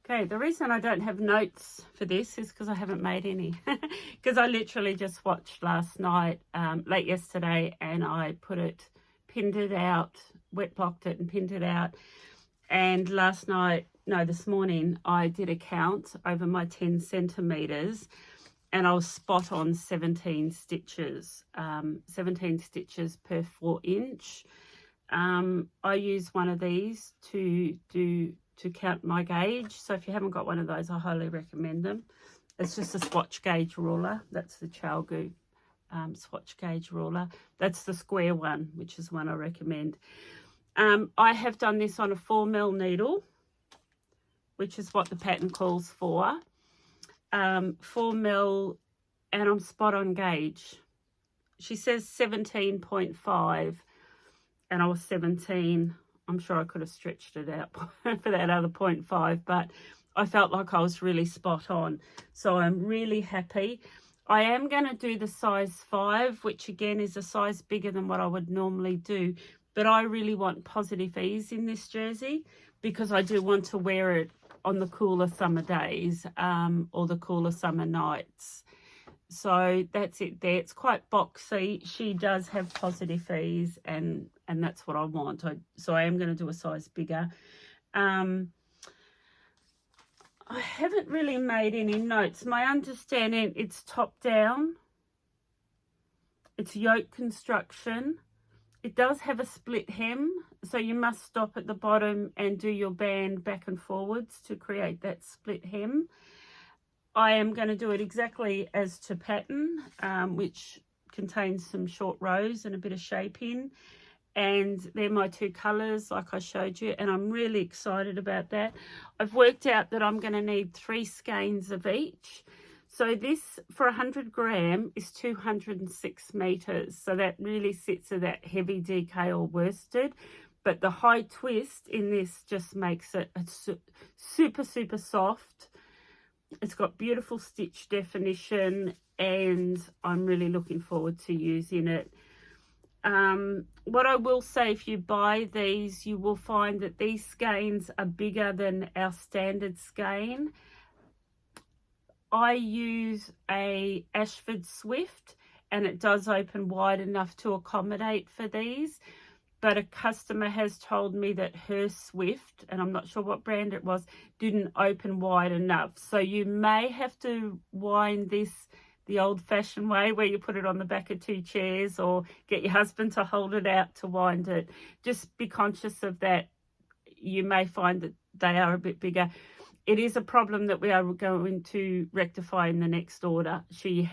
Okay, the reason I don't have notes for this is because I haven't made any. Because I literally just swatched last night, late yesterday, and I pinned it out, wet blocked it and pinned it out. And this morning, I did a count over my 10 centimetres, and I was spot on 17 stitches, 17 stitches per 4 inch. I use one of these to count my gauge. So if you haven't got one of those, I highly recommend them. It's just a swatch gauge ruler. That's the Chalgu swatch gauge ruler. That's the square one, which is one I recommend. I have done this on a 4mm needle, which is what the pattern calls for. 4mm, and I'm spot on gauge. She says 17.5, and I was 17. I'm sure I could have stretched it out for that other 0.5, but I felt like I was really spot on. So I'm really happy. I am going to do the size 5, which again is a size bigger than what I would normally do. But I really want positive ease in this jersey, because I do want to wear it on the cooler summer days or the cooler summer nights. So that's it there. It's quite boxy. She does have positive ease, and that's what I want. So I am going to do a size bigger. I haven't really made any notes. My understanding, it's top down. It's yoke construction. It does have a split hem, so you must stop at the bottom and do your band back and forwards to create that split hem. I am going to do it exactly as to pattern, which contains some short rows and a bit of shaping. and they're my two colors like I showed you, and I'm really excited about that. I've worked out that I'm going to need 3 skeins of each. So this for 100 gram is 206 meters, so that really sits at that heavy DK or worsted, but the high twist in this just makes it super soft. It's got beautiful stitch definition, and I'm really looking forward to using it. What I will say, if you buy these, you will find that these skeins are bigger than our standard skein. I use a Ashford Swift, and it does open wide enough to accommodate for these, but a customer has told me that her Swift, and I'm not sure what brand it was, didn't open wide enough. So you may have to wind this the old-fashioned way, where you put it on the back of 2 chairs, or get your husband to hold it out to wind it. Just be conscious of that. You may find that they are a bit bigger. It is a problem that we are going to rectify in the next order. She's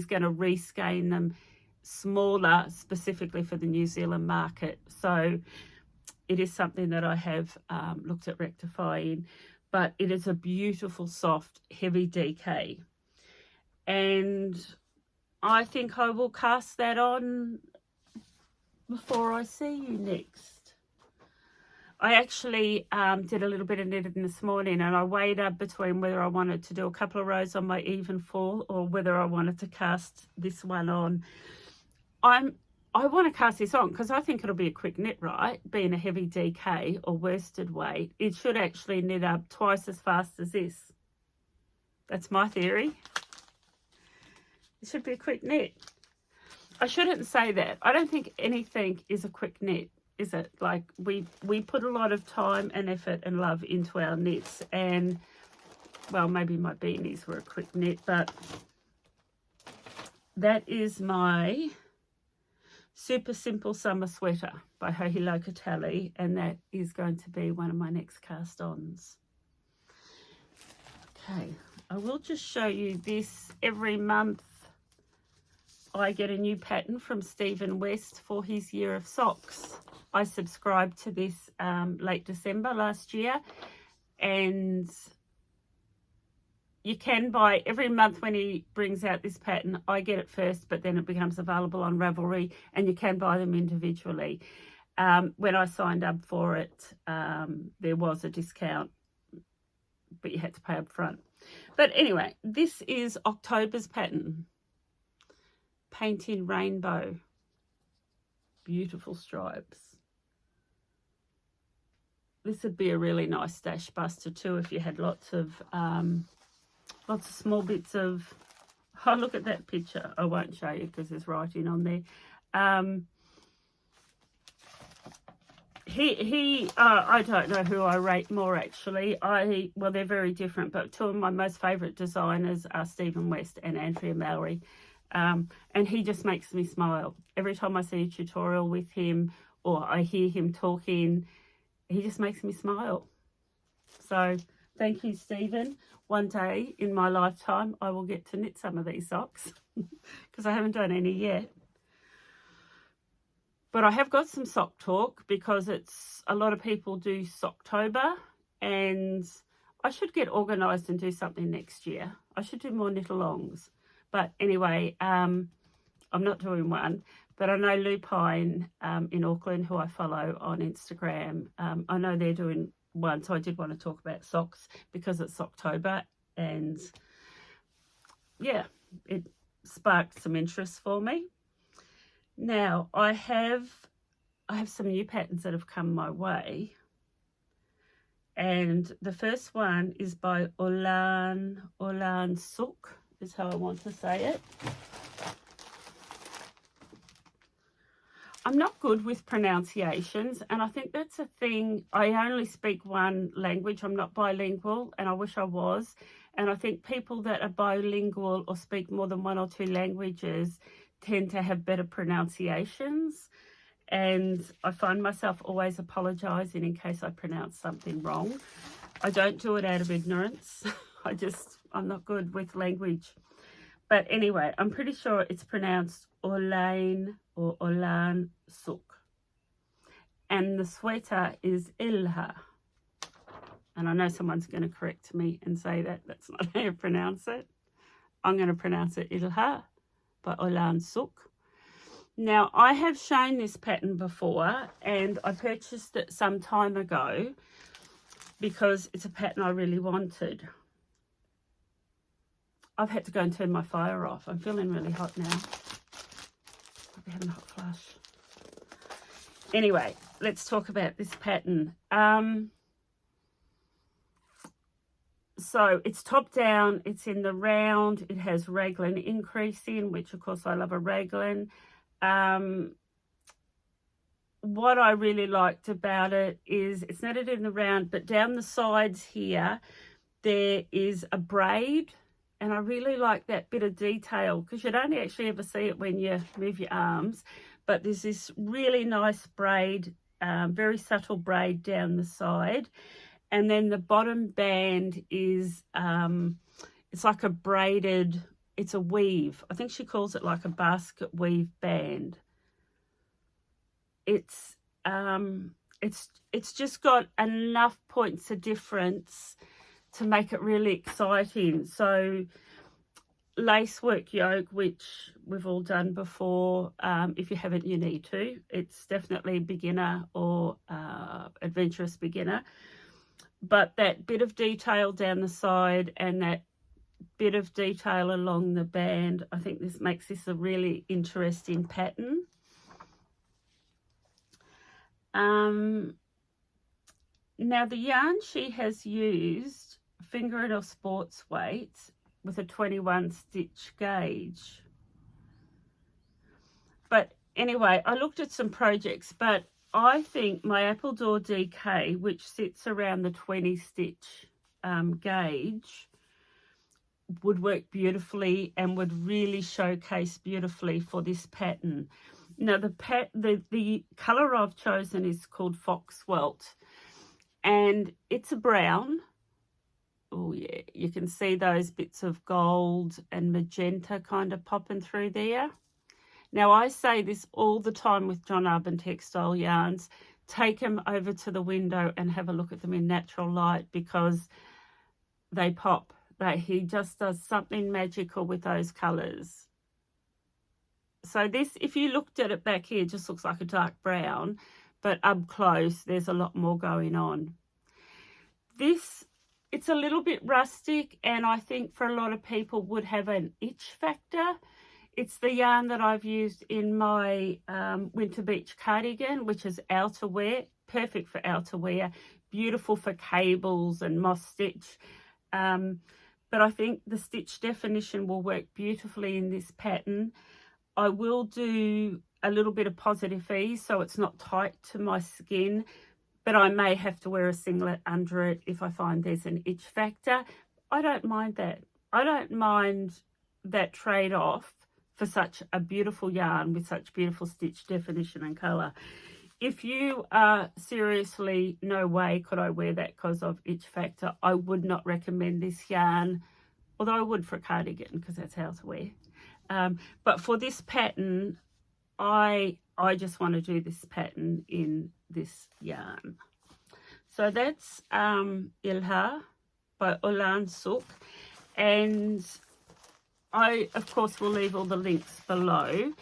going to reskein them smaller, specifically for the New Zealand market. So it is something that I have looked at rectifying, but it is a beautiful, soft, heavy DK. And I think I will cast that on before I see you next. I actually did a little bit of knitting this morning, and I weighed up between whether I wanted to do a couple of rows on my Evenfall or whether I wanted to cast this one on. I want to cast this on because I think it'll be a quick knit, right? Being a heavy DK or worsted weight, it should actually knit up twice as fast as this. That's my theory. It should be a quick knit. I shouldn't say that. I don't think anything is a quick knit, is it? Like, we put a lot of time and effort and love into our knits, and, well, maybe my beanies were a quick knit, but that is my Super Simple Summer Sweater by Locatelli, and that is going to be one of my next cast-ons. Okay, I will just show you this. Every month I get a new pattern from Stephen West for his year of socks. I subscribed to this late December last year, and you can buy every month when he brings out this pattern. I get it first, but then it becomes available on Ravelry, and you can buy them individually. When I signed up for it, there was a discount, but you had to pay up front. But anyway, this is October's pattern. Painting Rainbow. Beautiful stripes. This would be a really nice stash buster too if you had lots of small bits of... Oh, look at that picture. I won't show you because there's writing on there. I don't know who I rate more, actually. Well, they're very different, but two of my most favourite designers are Stephen West and Andrea Mowry. And he just makes me smile. Every time I see a tutorial with him or I hear him talking, he just makes me smile. So thank you, Stephen. One day in my lifetime, I will get to knit some of these socks because I haven't done any yet. But I have got some sock talk because it's a lot of people do Socktober, and I should get organised and do something next year. I should do more knit-alongs. But anyway, I'm not doing one. But I know Alpine in Auckland, who I follow on Instagram, I know they're doing one. So I did want to talk about socks because it's Socktober. And yeah, it sparked some interest for me. Now, I have some new patterns that have come my way. And the first one is by Olan Sook, is how I want to say it. I'm not good with pronunciations, and I think that's a thing. I only speak one language. I'm not bilingual, and I wish I was. And I think people that are bilingual or speak more than one or two languages tend to have better pronunciations. And I find myself always apologising in case I pronounce something wrong. I don't do it out of ignorance. I'm not good with language. But anyway, I'm pretty sure it's pronounced Olain or Olan Sook. and the sweater is Ilha. And I know someone's going to correct me and say that that's not how you pronounce it. I'm going to pronounce it Ilha by Olan Suk. Now, I have shown this pattern before, and I purchased it some time ago because it's a pattern I really wanted. I've had to go and turn my fire off. I'm feeling really hot now. Probably having a hot flush. Anyway, let's talk about this pattern. So it's top down, it's in the round, it has raglan increasing, which of course I love a raglan. What I really liked about it is it's knitted in the round, but down the sides here there is a braid, and I really like that bit of detail because you'd only actually ever see it when you move your arms. But there's this really nice braid, very subtle braid down the side. And then the bottom band is, it's like a braided, it's a weave. I think she calls it like a basket weave band. It's just got enough points of difference to make it really exciting. So lacework yoke, which we've all done before. If you haven't, you need to. It's definitely beginner or adventurous beginner. But that bit of detail down the side and that bit of detail along the band, I think this makes this a really interesting pattern. Now the yarn she has used, Fingernail Sports Weight with a 21 stitch gauge. But anyway, I looked at some projects, but I think my Appledore DK, which sits around the 20 stitch gauge, would work beautifully and would really showcase beautifully for this pattern. Now the colour I've chosen is called Foxwelt, and it's a brown. Oh yeah, you can see those bits of gold and magenta kind of popping through there. Now, I say this all the time with John Arbon textile yarns. Take them over to the window and have a look at them in natural light because they pop. He just does something magical with those colours. So this, if you looked at it back here, it just looks like a dark brown, but up close, there's a lot more going on. This, it's a little bit rustic, and I think for a lot of people would have an itch factor. It's the yarn that I've used in my Winter Beach cardigan, which is outerwear, perfect for outerwear, beautiful for cables and moss stitch. But I think the stitch definition will work beautifully in this pattern. I will do a little bit of positive ease so it's not tight to my skin, but I may have to wear a singlet under it if I find there's an itch factor. I don't mind that. I don't mind that trade-off for such a beautiful yarn with such beautiful stitch definition and colour. If you are seriously, no way could I wear that because of itch factor, I would not recommend this yarn, although I would for a cardigan because that's how to wear. But for this pattern, I just want to do this pattern in this yarn. So that's Ilha by Olan Suk, and I, of course, will leave all the links below.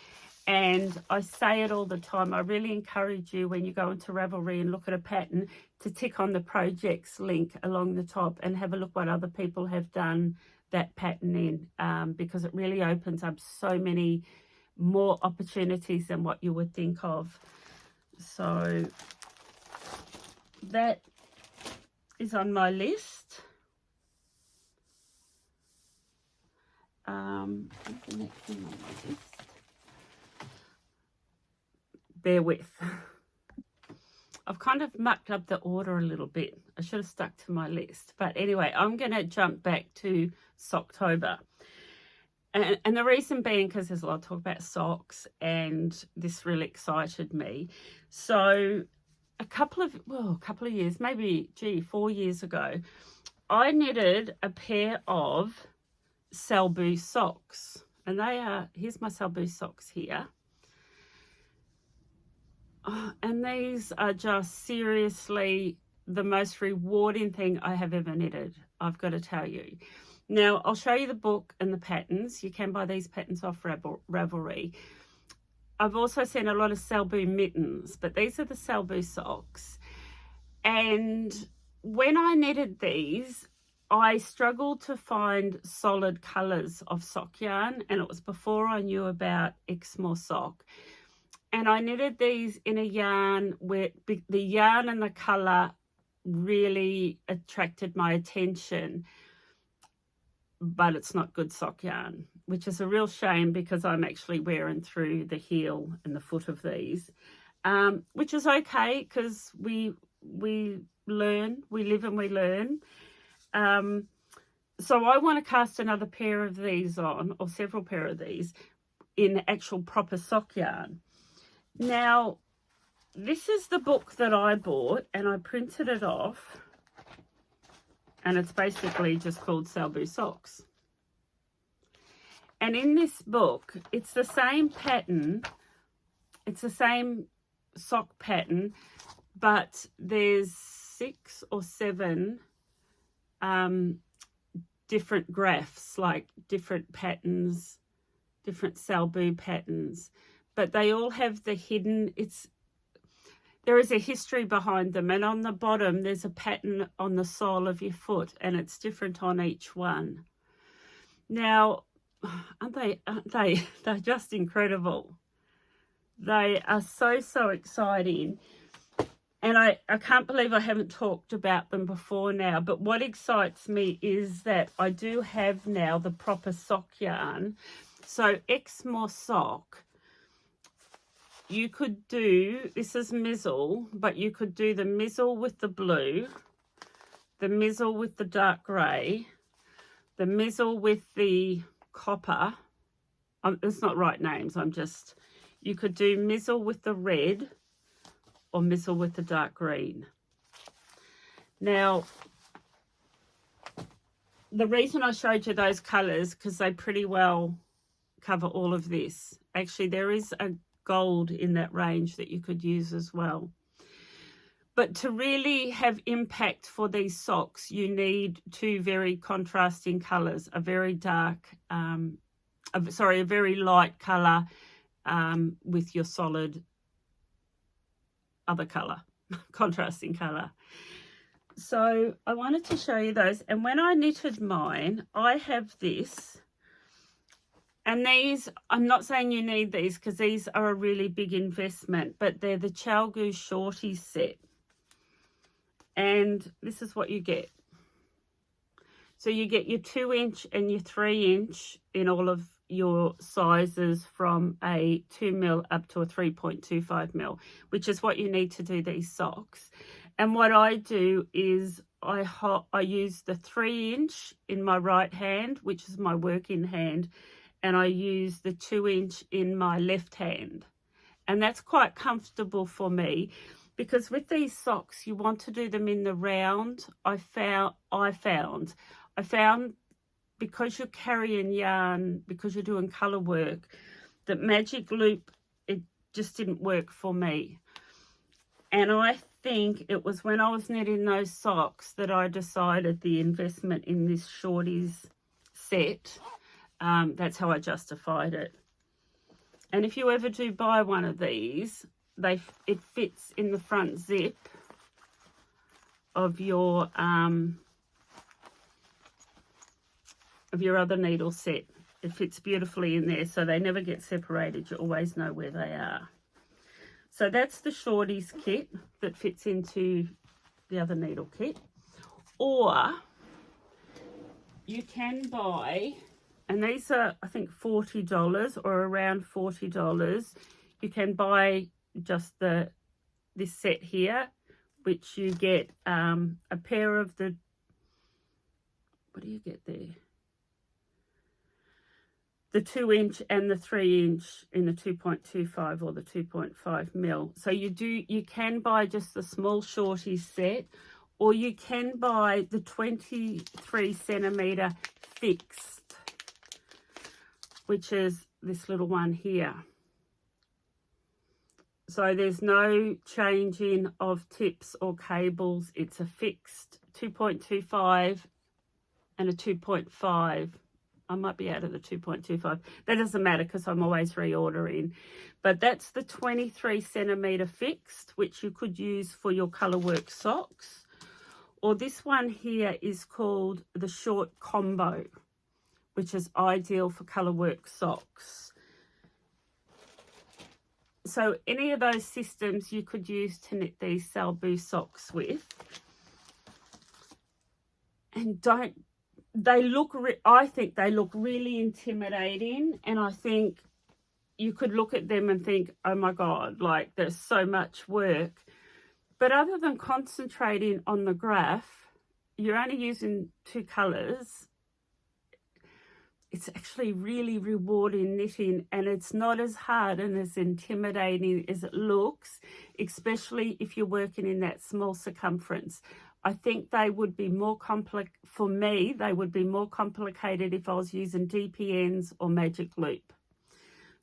And I say it all the time, I really encourage you when you go into Ravelry and look at a pattern to tick on the projects link along the top and have a look what other people have done that pattern in, because it really opens up so many more opportunities than what you would think of. So that is on my list. The next thing on my list. Bear with. I've kind of mucked up the order a little bit. I should have stuck to my list. But anyway, I'm going to jump back to Socktober. And the reason being because there's a lot of talk about socks, and this really excited me. So a couple of years, maybe 4 years ago, I knitted a pair of Salbu socks. And they are, here's my Salbu socks here. And And these are just seriously the most rewarding thing I have ever knitted, I've got to tell you. Now, I'll show you the book and the patterns. You can buy these patterns off Ravelry. I've also seen a lot of Salbu mittens, but these are the Salbu socks. And when I knitted these, I struggled to find solid colours of sock yarn, and it was before I knew about Exmoor sock. And I knitted these in a yarn where the yarn and the colour really attracted my attention, but it's not good sock yarn, which is a real shame because I'm actually wearing through the heel and the foot of these, which is okay because we learn, we live and we learn. So I want to cast another pair of these on, or several pair of these, in actual proper sock yarn. Now, this is the book that I bought, and I printed it off, and it's basically just called Salbu Socks. And in this book, it's the same pattern, it's the same sock pattern, but there's 6 or 7 different graphs, like different patterns, different Salbu patterns, but they all have the hidden, there is a history behind them, and on the bottom there's a pattern on the sole of your foot, and it's different on each one. Now, aren't they they're just incredible. They are so exciting, and I can't believe I haven't talked about them before now. But what excites me is that I do have now the proper sock yarn. So Exmoor sock, you could do, this is Mizzle, but you could do the Mizzle with the blue, the Mizzle with the dark grey, the Mizzle with the copper. It's not right names, you could do Mizzle with the red or Mizzle with the dark green. Now, the reason I showed you those colours, because they pretty well cover all of this. Actually, there is a gold in that range that you could use as well. But to really have impact for these socks, you need 2 very contrasting colours, a very dark, a very light colour with your solid other colour, contrasting colour. So I wanted to show you those. And when I knitted mine, I have this. And these, I'm not saying you need these because these are a really big investment, but they're the Chalgu Shorties set. And this is what you get. So you get your 2-inch and your 3-inch in all of your sizes from a 2mm up to a 3.25mm, which is what you need to do these socks. And what I do is I use the 3-inch in my right hand, which is my working hand, and I use the 2-inch in my left hand. And that's quite comfortable for me because with these socks, you want to do them in the round. I found because you're carrying yarn, because you're doing colour work, that magic loop, it just didn't work for me. And I think it was when I was knitting those socks that I decided the investment in this Shorties set. That's how I justified it. And if you ever do buy one of these, it fits in the front zip of your other needle set. It fits beautifully in there, so they never get separated. You always know where they are. So that's the Shorties kit that fits into the other needle kit. Or you can buy, and these are, I think, $40 or around $40. You can buy just this set here, which you get a pair of the, what do you get there? The 2-inch and the 3-inch in the 2.25 or the 2.5mm. So you can buy just the small Shorties set, or you can buy the 23cm fixed, which is this little one here. So there's no changing of tips or cables. It's a fixed 2.25 and a 2.5. I might be out of the 2.25. That doesn't matter because I'm always reordering. But that's the 23 centimetre fixed, which you could use for your colourwork socks. Or this one here is called the short combo, which is ideal for colourwork socks. So any of those systems you could use to knit these Salbu socks with. And I think they look really intimidating, and I think you could look at them and think, oh my God, like there's so much work. But other than concentrating on the graph, you're only using 2 colours. It's actually really rewarding knitting, and it's not as hard and as intimidating as it looks, especially if you're working in that small circumference. I think they would be more for me, they would be more complicated if I was using DPNs or Magic Loop.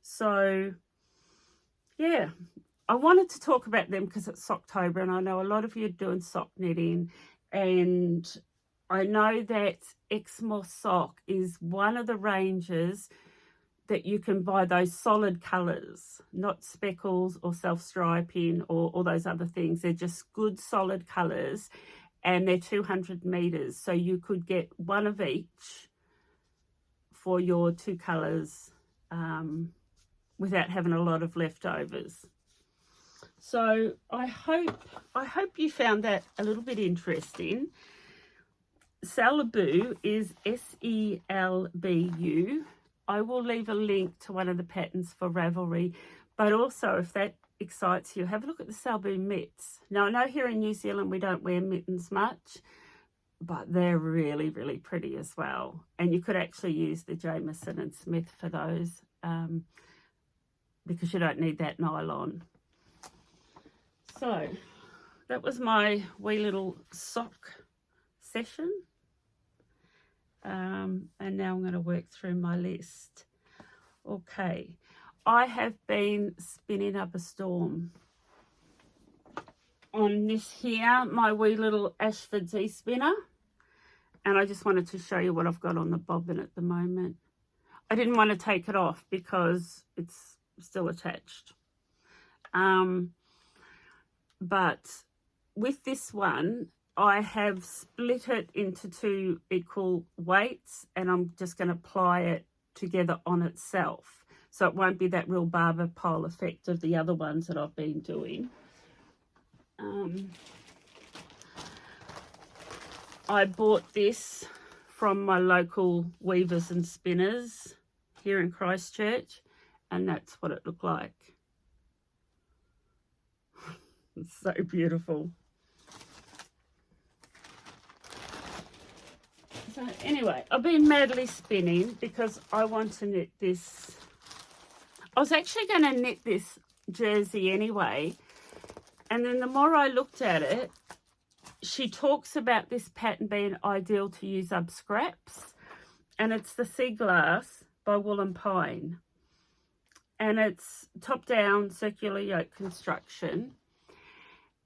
So, yeah, I wanted to talk about them because it's Socktober, and I know a lot of you are doing sock knitting, and I know that Exmoor sock is one of the ranges that you can buy those solid colours, not speckles or self-striping or all those other things. They're just good solid colours, and they're 200 metres. So you could get one of each for your 2 colours without having a lot of leftovers. So I hope you found that a little bit interesting. Salbu is S-E-L-B-U. I will leave a link to one of the patterns for Ravelry, but also if that excites you, have a look at the Salbu mitts. Now I know here in New Zealand we don't wear mittens much, but they're really, really pretty as well. And you could actually use the Jameson and Smith for those because you don't need that nylon. So that was my wee little sock session. And now I'm going to work through my list. Okay, I have been spinning up a storm on this here, my wee little Ashford Z spinner. And I just wanted to show you what I've got on the bobbin at the moment. I didn't want to take it off because it's still attached. But with this one, I have split it into 2 equal weights, and I'm just going to apply it together on itself. So it won't be that real barber pole effect of the other ones that I've been doing. I bought this from my local weavers and spinners here in Christchurch, and that's what it looked like. It's so beautiful. So anyway, I've been madly spinning because I want to knit this. I was actually going to knit this jersey anyway, and then the more I looked at it, she talks about this pattern being ideal to use up scraps, and it's the Sea Glass by Wool & Pine, and it's top down circular yoke construction,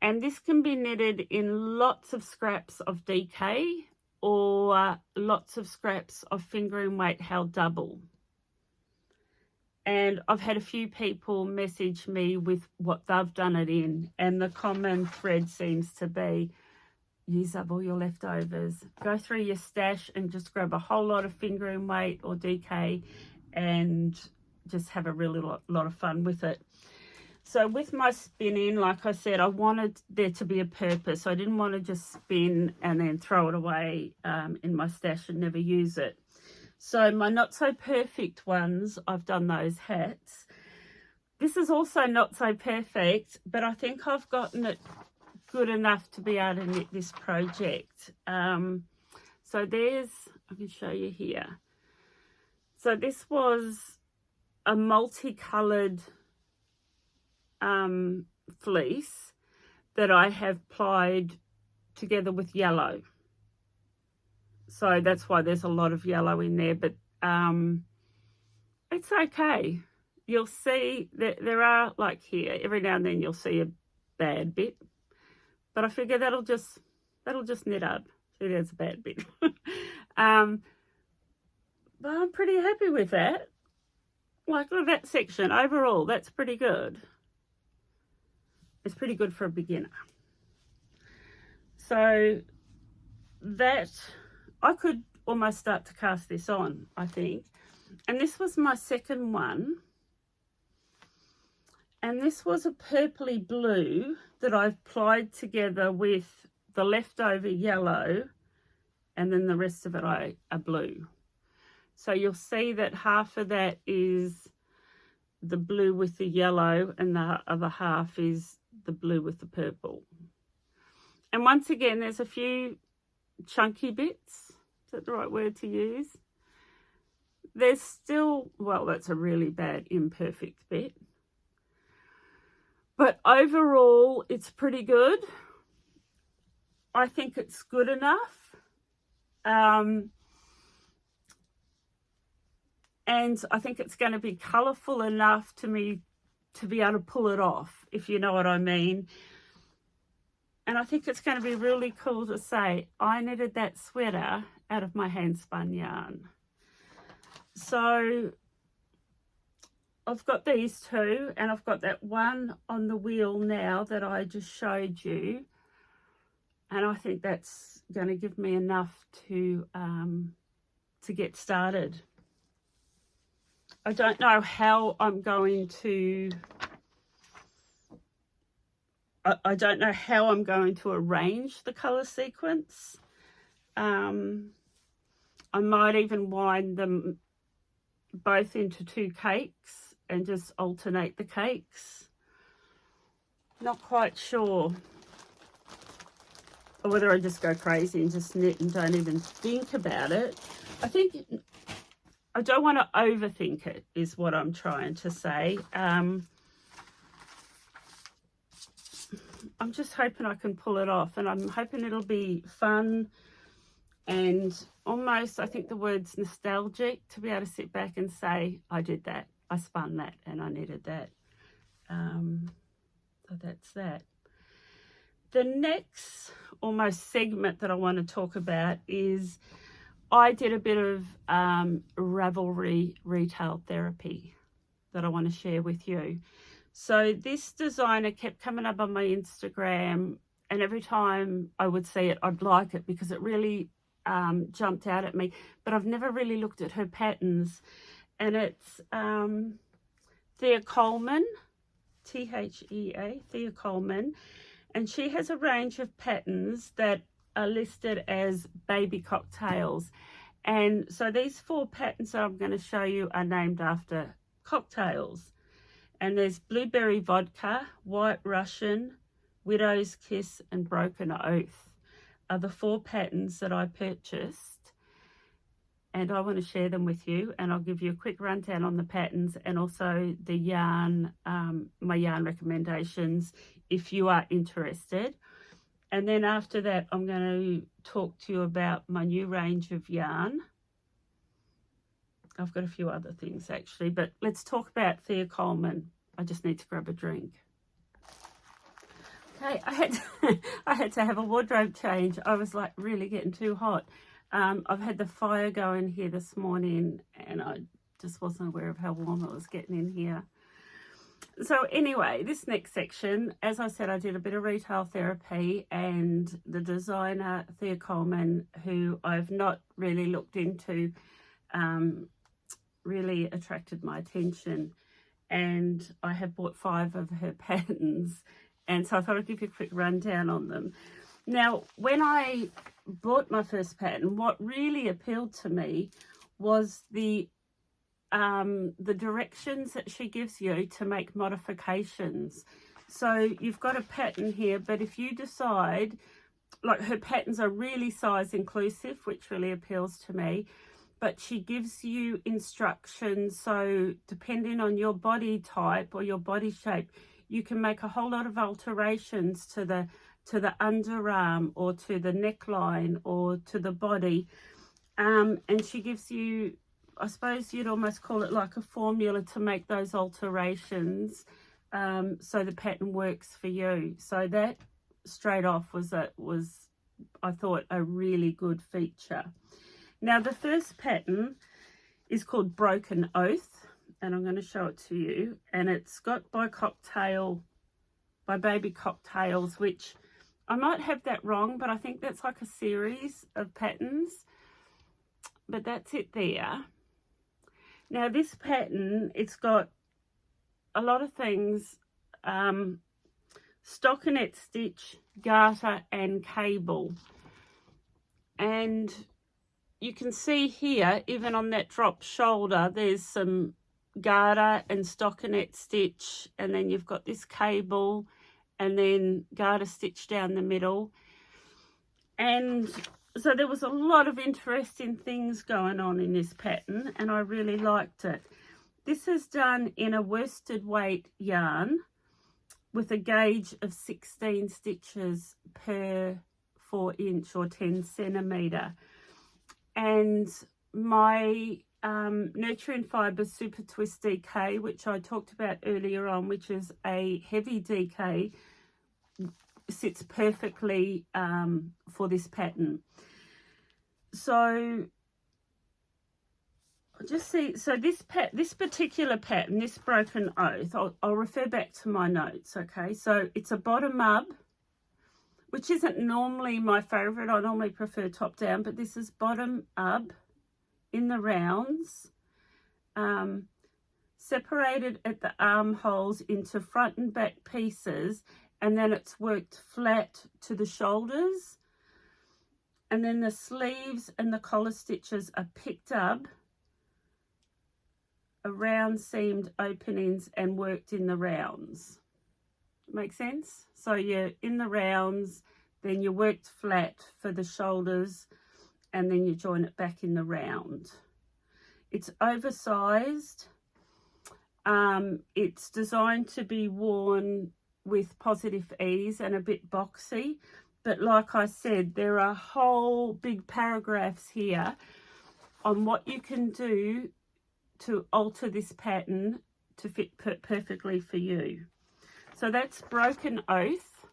and this can be knitted in lots of scraps of DK or lots of scraps of fingering weight held double. And I've had a few people message me with what they've done it in, and the common thread seems to be use up all your leftovers, go through your stash and just grab a whole lot of fingering weight or DK and just have a really lot of fun with it. So with my spinning, like I said, I wanted there to be a purpose. I didn't want to just spin and then throw it away in my stash and never use it. So my not so perfect ones, I've done those hats. This is also not so perfect, but I think I've gotten it good enough to be able to knit this project. So there's, I can show you here. So this was a multicolored fleece that I have plied together with yellow. So that's why there's a lot of yellow in there, but it's okay. you'll see that there are, like here, every now and then you'll see a bad bit, but I figure that'll just knit up. See, there's a bad bit. But I'm pretty happy with that. Like, look at that section. Overall, that's pretty good. It's pretty good for a beginner. So that, I could almost start to cast this on, I think. And this was my second one. And this was a purpley blue that I've plied together with the leftover yellow, and then the rest of it a blue. So you'll see that half of that is the blue with the yellow, and the other half is the blue with the purple. And once again, there's a few chunky bits. Is that the right word to use? There's still, well, that's a really bad imperfect bit. But overall, it's pretty good. I think it's good enough. And I think it's going to be colourful enough to me to be able to pull it off, if you know what I mean. And I think it's going to be really cool to say, I knitted that sweater out of my hand spun yarn. So I've got these two, and I've got that one on the wheel now that I just showed you. And I think that's going to give me enough to get started. I don't know how I'm going to... I don't know how I'm going to arrange the colour sequence. I might even wind them both into two cakes and just alternate the cakes. Not quite sure. Or whether I just go crazy and just knit and don't even think about it. I think I don't want to overthink it, is what I'm trying to say. I'm just hoping I can pull it off, and I'm hoping it'll be fun and almost, I think the word's nostalgic, to be able to sit back and say, I did that, I spun that, and I knitted that. So that's that. The next almost segment that I want to talk about is I did a bit of Ravelry retail therapy that I want to share with you. So this designer kept coming up on my Instagram, and every time I would see it, I'd like it because it really jumped out at me. But I've never really looked at her patterns. And it's Thea Coleman, T-H-E-A, Thea Coleman. And she has a range of patterns that are listed as baby cocktails. And so these 4 patterns that I'm going to show you are named after cocktails. And there's Blueberry Vodka, White Russian, Widow's Kiss, and Broken Oath are the 4 patterns that I purchased. And I want to share them with you. And I'll give you a quick rundown on the patterns and also the yarn, my yarn recommendations if you are interested. And then after that, I'm going to talk to you about my new range of yarn. I've got a few other things actually, but let's talk about Thea Coleman. I just need to grab a drink. Okay, I had to have a wardrobe change. I was like really getting too hot. I've had the fire going here this morning, and I just wasn't aware of how warm it was getting in here. So anyway, this next section, as I said, I did a bit of retail therapy, and the designer Thea Coleman, who I've not really looked into, really attracted my attention, and I have bought 5 of her patterns, and so I thought I'd give you a quick rundown on them. Now, when I bought my first pattern, what really appealed to me was the directions that she gives you to make modifications. So you've got a pattern here, but if you decide, like, her patterns are really size inclusive, which really appeals to me, but she gives you instructions. So depending on your body type or your body shape, you can make a whole lot of alterations to the underarm or to the neckline or to the body. And she gives you I suppose you'd almost call it like a formula to make those alterations so the pattern works for you. So that straight off was I thought a really good feature. Now the first pattern is called Broken Oath, and I'm going to show it to you, and it's got by Baby Cocktails, which I might have that wrong, but I think that's like a series of patterns, but that's it there. Now this pattern, it's got a lot of things, stockinette stitch, garter and cable, and you can see here, even on that drop shoulder, there's some garter and stockinette stitch, and then you've got this cable and then garter stitch down the middle. And so there was a lot of interesting things going on in this pattern, and I really liked it. This is done in a worsted weight yarn with a gauge of 16 stitches per 4" or 10 centimetre. And my Nurturing Fibres Super Twist DK, which I talked about earlier on, which is a heavy DK, sits perfectly for this pattern. So just see, so this particular pattern, this Broken Oath, I'll refer back to my notes, okay? So it's a bottom up, which isn't normally my favorite. I normally prefer top down, but this is bottom up in the rounds, separated at the armholes into front and back pieces, and then it's worked flat to the shoulders, and then the sleeves and the collar stitches are picked up around seamed openings and worked in the rounds. Make sense? So you're in the rounds, then you worked flat for the shoulders, and then you join it back in the round. It's oversized. It's designed to be worn with positive ease and a bit boxy, but like I said, there are whole big paragraphs here on what you can do to alter this pattern to fit perfectly for you. So that's Broken Oath,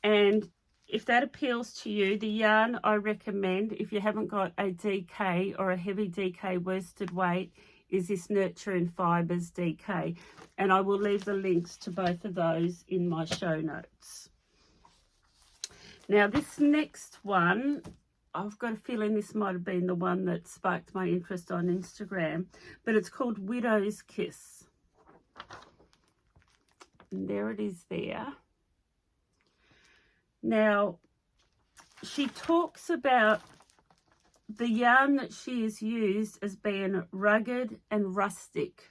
and if that appeals to you, the yarn I recommend, if you haven't got a DK or a heavy DK worsted weight, is this Nurturing Fibres DK, and I will leave the links to both of those in my show notes. Now this next one, I've got a feeling this might have been the one that sparked my interest on Instagram, but it's called Widow's Kiss. And there it is there. Now, she talks about the yarn that she has used as being rugged and rustic.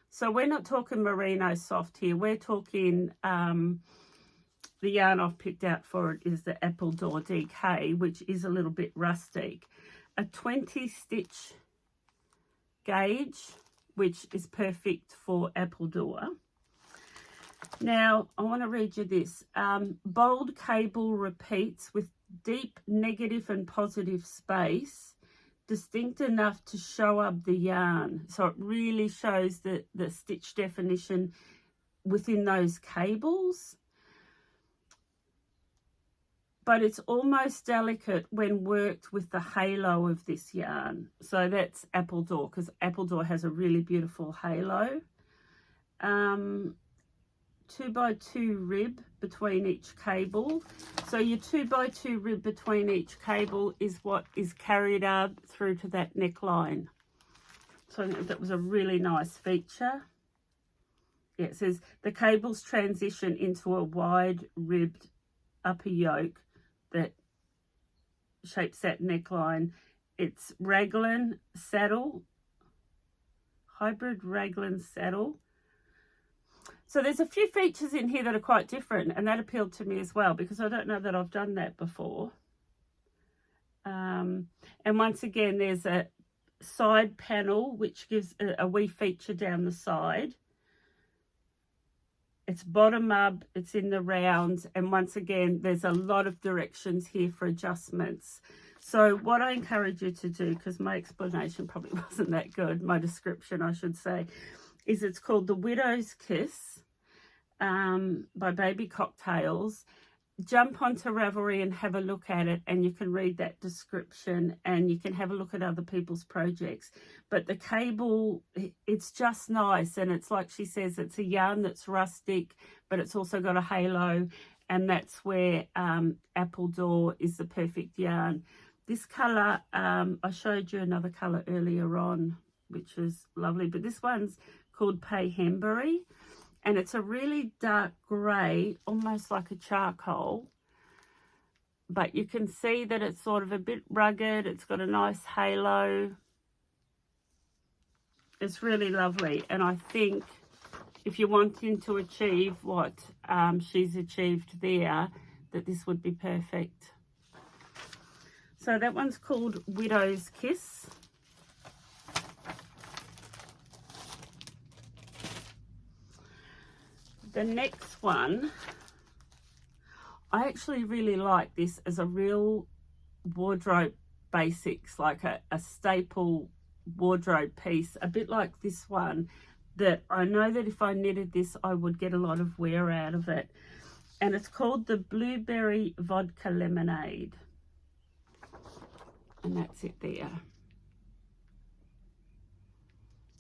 So we're not talking merino soft here. We're talking, the yarn I've picked out for it is the Appledore DK, which is a little bit rustic. A 20 stitch gauge, which is perfect for Appledore. Now, I want to read you this. Bold cable repeats with deep negative and positive space, distinct enough to show up the yarn. So it really shows the stitch definition within those cables. But it's almost delicate when worked with the halo of this yarn. So that's Appledore, because Appledore has a really beautiful halo. 2x2 rib between each cable. So your 2x2 rib between each cable is what is carried up through to that neckline. So I think that was a really nice feature. Yeah, it says the cables transition into a wide ribbed upper yoke that shapes that neckline. It's raglan saddle, hybrid raglan saddle. So there's a few features in here that are quite different, and that appealed to me as well, because I don't know that I've done that before. And once again, there's a side panel which gives a wee feature down the side. It's bottom up, it's in the rounds, and once again, there's a lot of directions here for adjustments. So what I encourage you to do, because my explanation probably wasn't that good, my description I should say, is it's called The Widow's Kiss by Baby Cocktails. Jump onto Ravelry and have a look at it, and you can read that description and you can have a look at other people's projects. But the cable, it's just nice, and it's like she says, it's a yarn that's rustic, but it's also got a halo, and that's where Apple Door is the perfect yarn. This colour, I showed you another colour earlier on, which was lovely, but this one's called Payhembury. And it's a really dark grey, almost like a charcoal. But you can see that it's sort of a bit rugged. It's got a nice halo. It's really lovely. And I think if you're wanting to achieve what she's achieved there, that this would be perfect. So that one's called Widow's Kiss. The next one, I actually really like this as a real wardrobe basics, like a staple wardrobe piece, a bit like this one, that I know that if I knitted this, I would get a lot of wear out of it. And it's called the Blueberry Vodka Lemonade. And that's it there.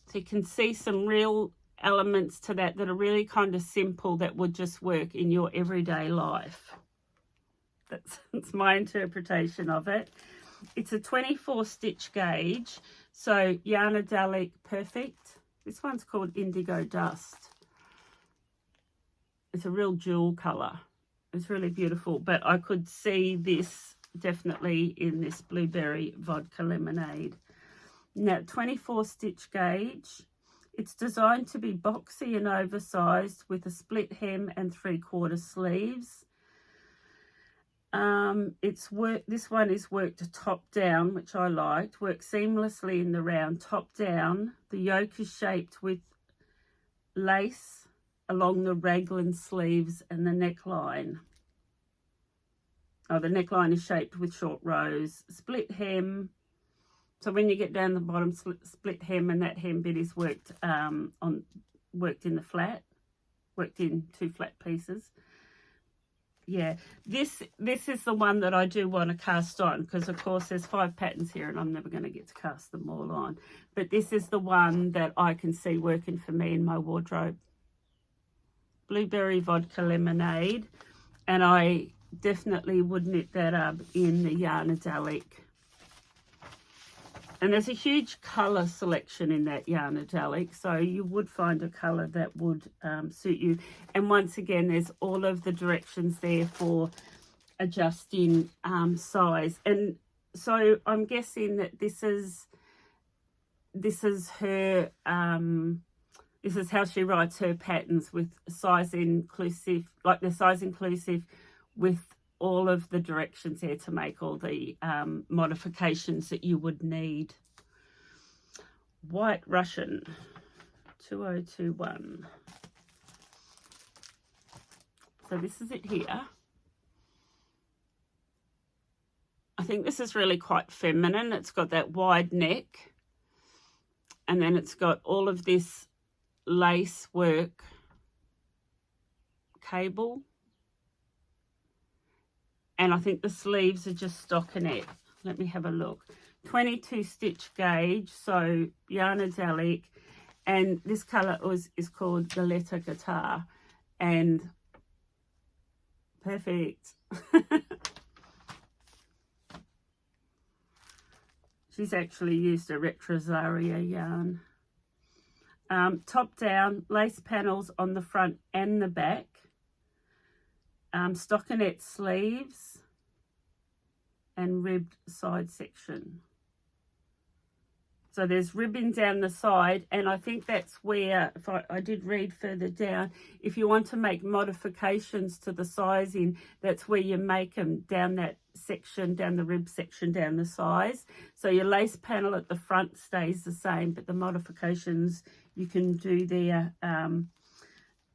So you can see some real elements to that are really kind of simple, that would just work in your everyday life. That's my interpretation of it. It's a 24 stitch gauge, so Yanadelic perfect. This one's called Indigo Dust. It's a real jewel color. It's really beautiful, but I could see this definitely in this Blueberry Vodka Lemonade. Now, 24 stitch gauge. It's designed to be boxy and oversized with a split hem and 3/4 sleeves. This one is worked top down, which I liked. Worked seamlessly in the round, top down. The yoke is shaped with lace along the raglan sleeves and the neckline. Oh, the neckline is shaped with short rows. Split hem. So when you get down the bottom, split hem, and that hem bit is worked worked in the flat, worked in 2 flat pieces. Yeah, this is the one that I do want to cast on, because of course there's 5 patterns here and I'm never going to get to cast them all on. But this is the one that I can see working for me in my wardrobe. Blueberry Vodka Lemonade, and I definitely would knit that up in the Yanadelic. And there's a huge colour selection in that Yanadelic, so you would find a colour that would suit you. And once again, there's all of the directions there for adjusting size. And so I'm guessing that this is her, this is how she writes her patterns, with size inclusive, like the size inclusive, with all of the directions there to make all the modifications that you would need. White Russian 2021. So this is it here. I think this is really quite feminine. It's got that wide neck, and then it's got all of this lace work cable. And I think the sleeves are just stockinette. Let me have a look. 22 stitch gauge, so Yanadelic, and this colour is called Galetta Guitar, and perfect. She's actually used a Retrosaria yarn. Top down, lace panels on the front and the back. Stockinette sleeves and ribbed side section. So there's ribbing down the side, and I think that's where, if I did read further down, if you want to make modifications to the sizing, that's where you make them down that section, down the rib section, down the size. So your lace panel at the front stays the same, but the modifications you can do there.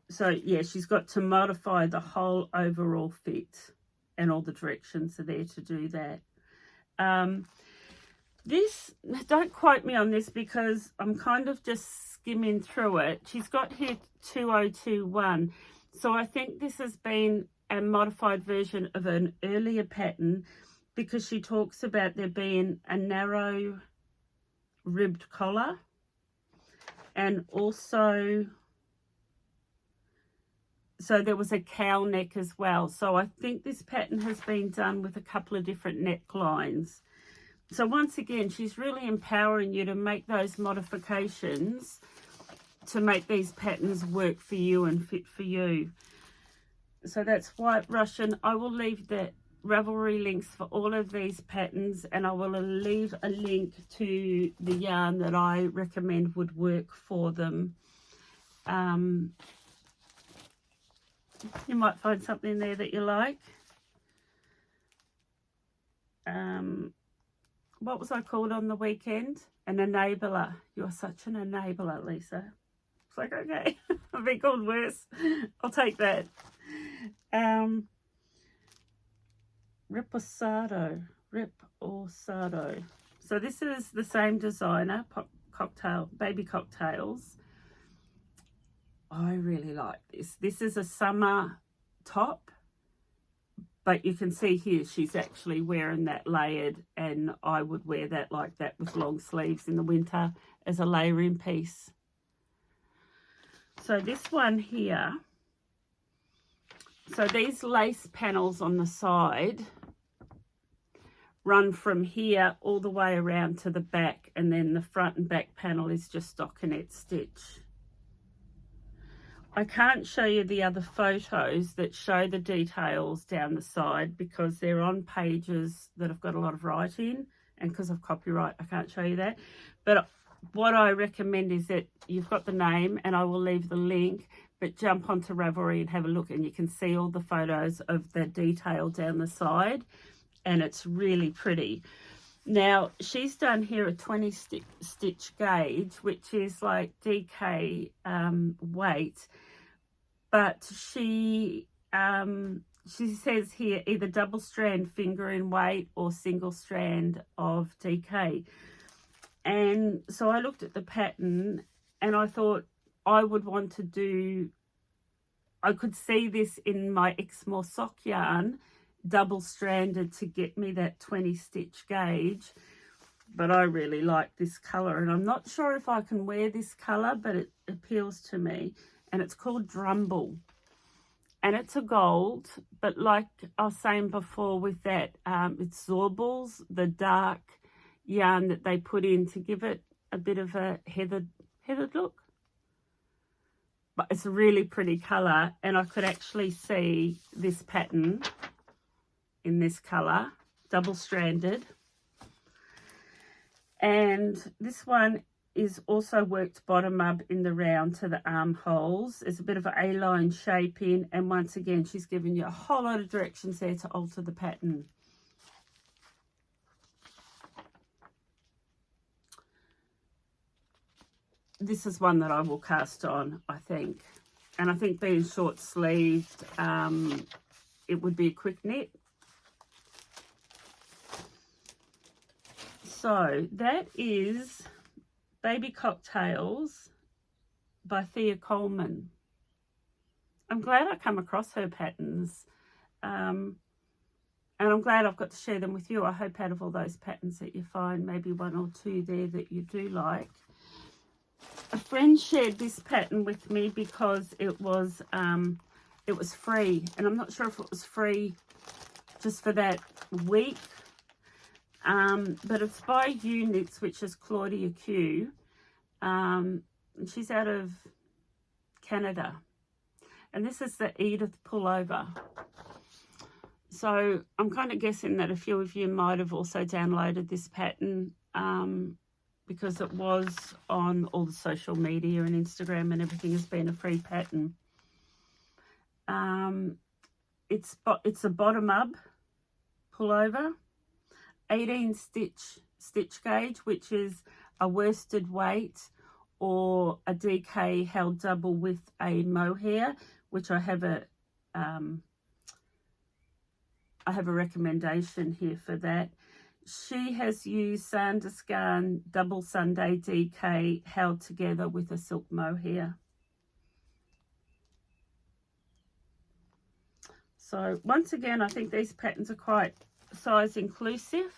So yeah, she's got to modify the whole overall fit, and all the directions are there to do that. This, don't quote me on this because I'm kind of just skimming through it. She's got here 2021. So I think this has been a modified version of an earlier pattern, because she talks about there being a narrow ribbed collar and also, so there was a cowl neck as well. So I think this pattern has been done with a couple of different necklines. So once again, she's really empowering you to make those modifications to make these patterns work for you and fit for you. So that's White Russian. I will leave the Ravelry links for all of these patterns, and I will leave a link to the yarn that I recommend would work for them. You might find something there that you like. What was I called on the weekend? An enabler. You're such an enabler, Lisa. It's like, okay, I've been called worse. I'll take that. Reposado. So this is the same designer, Baby Cocktails. I really like this. This is a summer top, but you can see here she's actually wearing that layered, and I would wear that like that with long sleeves in the winter as a layering piece. So this one here, so these lace panels on the side run from here all the way around to the back, and then the front and back panel is just stockinette stitch. I can't show you the other photos that show the details down the side because they're on pages that have got a lot of writing, and because of copyright I can't show you that. But what I recommend is that you've got the name, and I will leave the link, but jump onto Ravelry and have a look, and you can see all the photos of the detail down the side, and it's really pretty. Now she's done here a 20 stitch gauge, which is like DK weight, but she says here either double strand fingering weight or single strand of DK. And so I looked at the pattern and I thought I would want to do, I could see this in my Exmoor sock yarn, double stranded, to get me that 20 stitch gauge. But I really like this color, and I'm not sure if I can wear this color, but it appeals to me. And it's called Drumble, and it's a gold, but like I was saying before with that, it's Zorbles, the dark yarn that they put in to give it a bit of a heathered look. But it's a really pretty color, and I could actually see this pattern in this color, double stranded. And this one is also worked bottom up in the round to the armholes. There's a bit of an A-line shaping, and once again she's given you a whole lot of directions there to alter the pattern. This is one that I will cast on, I think, and I think being short sleeved, it would be a quick knit. So that is Baby Cocktails by Thea Coleman. I'm glad I come across her patterns, and I'm glad I've got to share them with you. I hope out of all those patterns that you find maybe one or two there that you do like. A friend shared this pattern with me because it was free, and I'm not sure if it was free just for that week. But it's by Knits, which is Claudia Q. And she's out of Canada. And this is the Edith Pullover. So I'm kind of guessing that a few of you might have also downloaded this pattern, because it was on all the social media and Instagram and everything has been a free pattern. It's a bottom up pullover. 18 stitch gauge, which is a worsted weight or a DK held double with a mohair, which I have a recommendation here for that. she has used Sandiscan Double Sunday DK held together with a silk mohair. So once again, I think these patterns are quite size inclusive.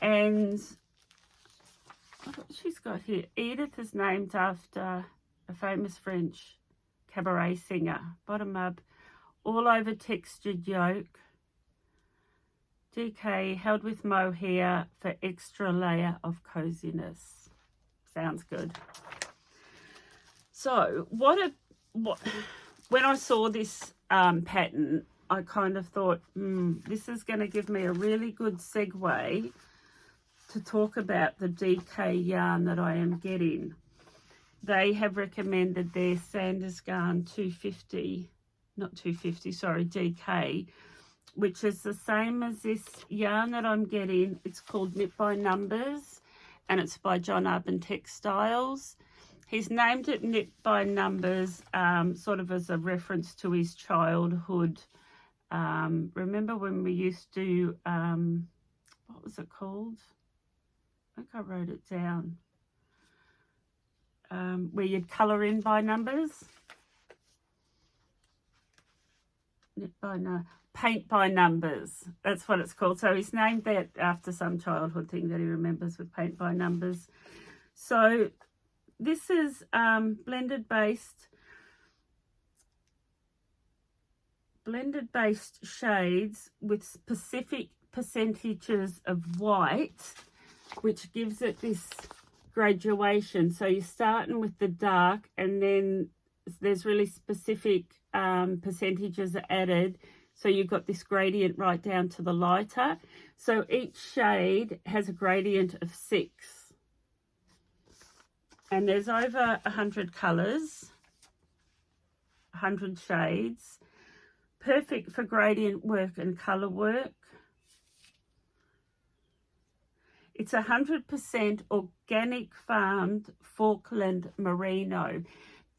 And what she's got here, Edith is named after a famous French cabaret singer. Bottom up, all over textured yoke. DK held with mohair for extra layer of coziness. Sounds good. So when I saw this pattern, I kind of thought, this is going to give me a really good segue to talk about the DK yarn that I am getting. They have recommended their Sandiscan 250, not 250, sorry, DK, which is the same as this yarn that I'm getting. It's called Knit by Numbers, and it's by John Arbon Textiles. He's named it Knit by Numbers, sort of as a reference to his childhood. Remember when we used to, what was it called? I think I wrote it down. Where you'd colour in by numbers. Paint by numbers. That's what it's called. So he's named that after some childhood thing that he remembers with paint by numbers. So this is blended based shades with specific percentages of white, which gives it this graduation. So you're starting with the dark, and then there's really specific percentages added, so you've got this gradient right down to the lighter. So each shade has a gradient of 6, and there's over 100 colors, 100 shades, perfect for gradient work and color work. It's 100% organic farmed Falkland merino.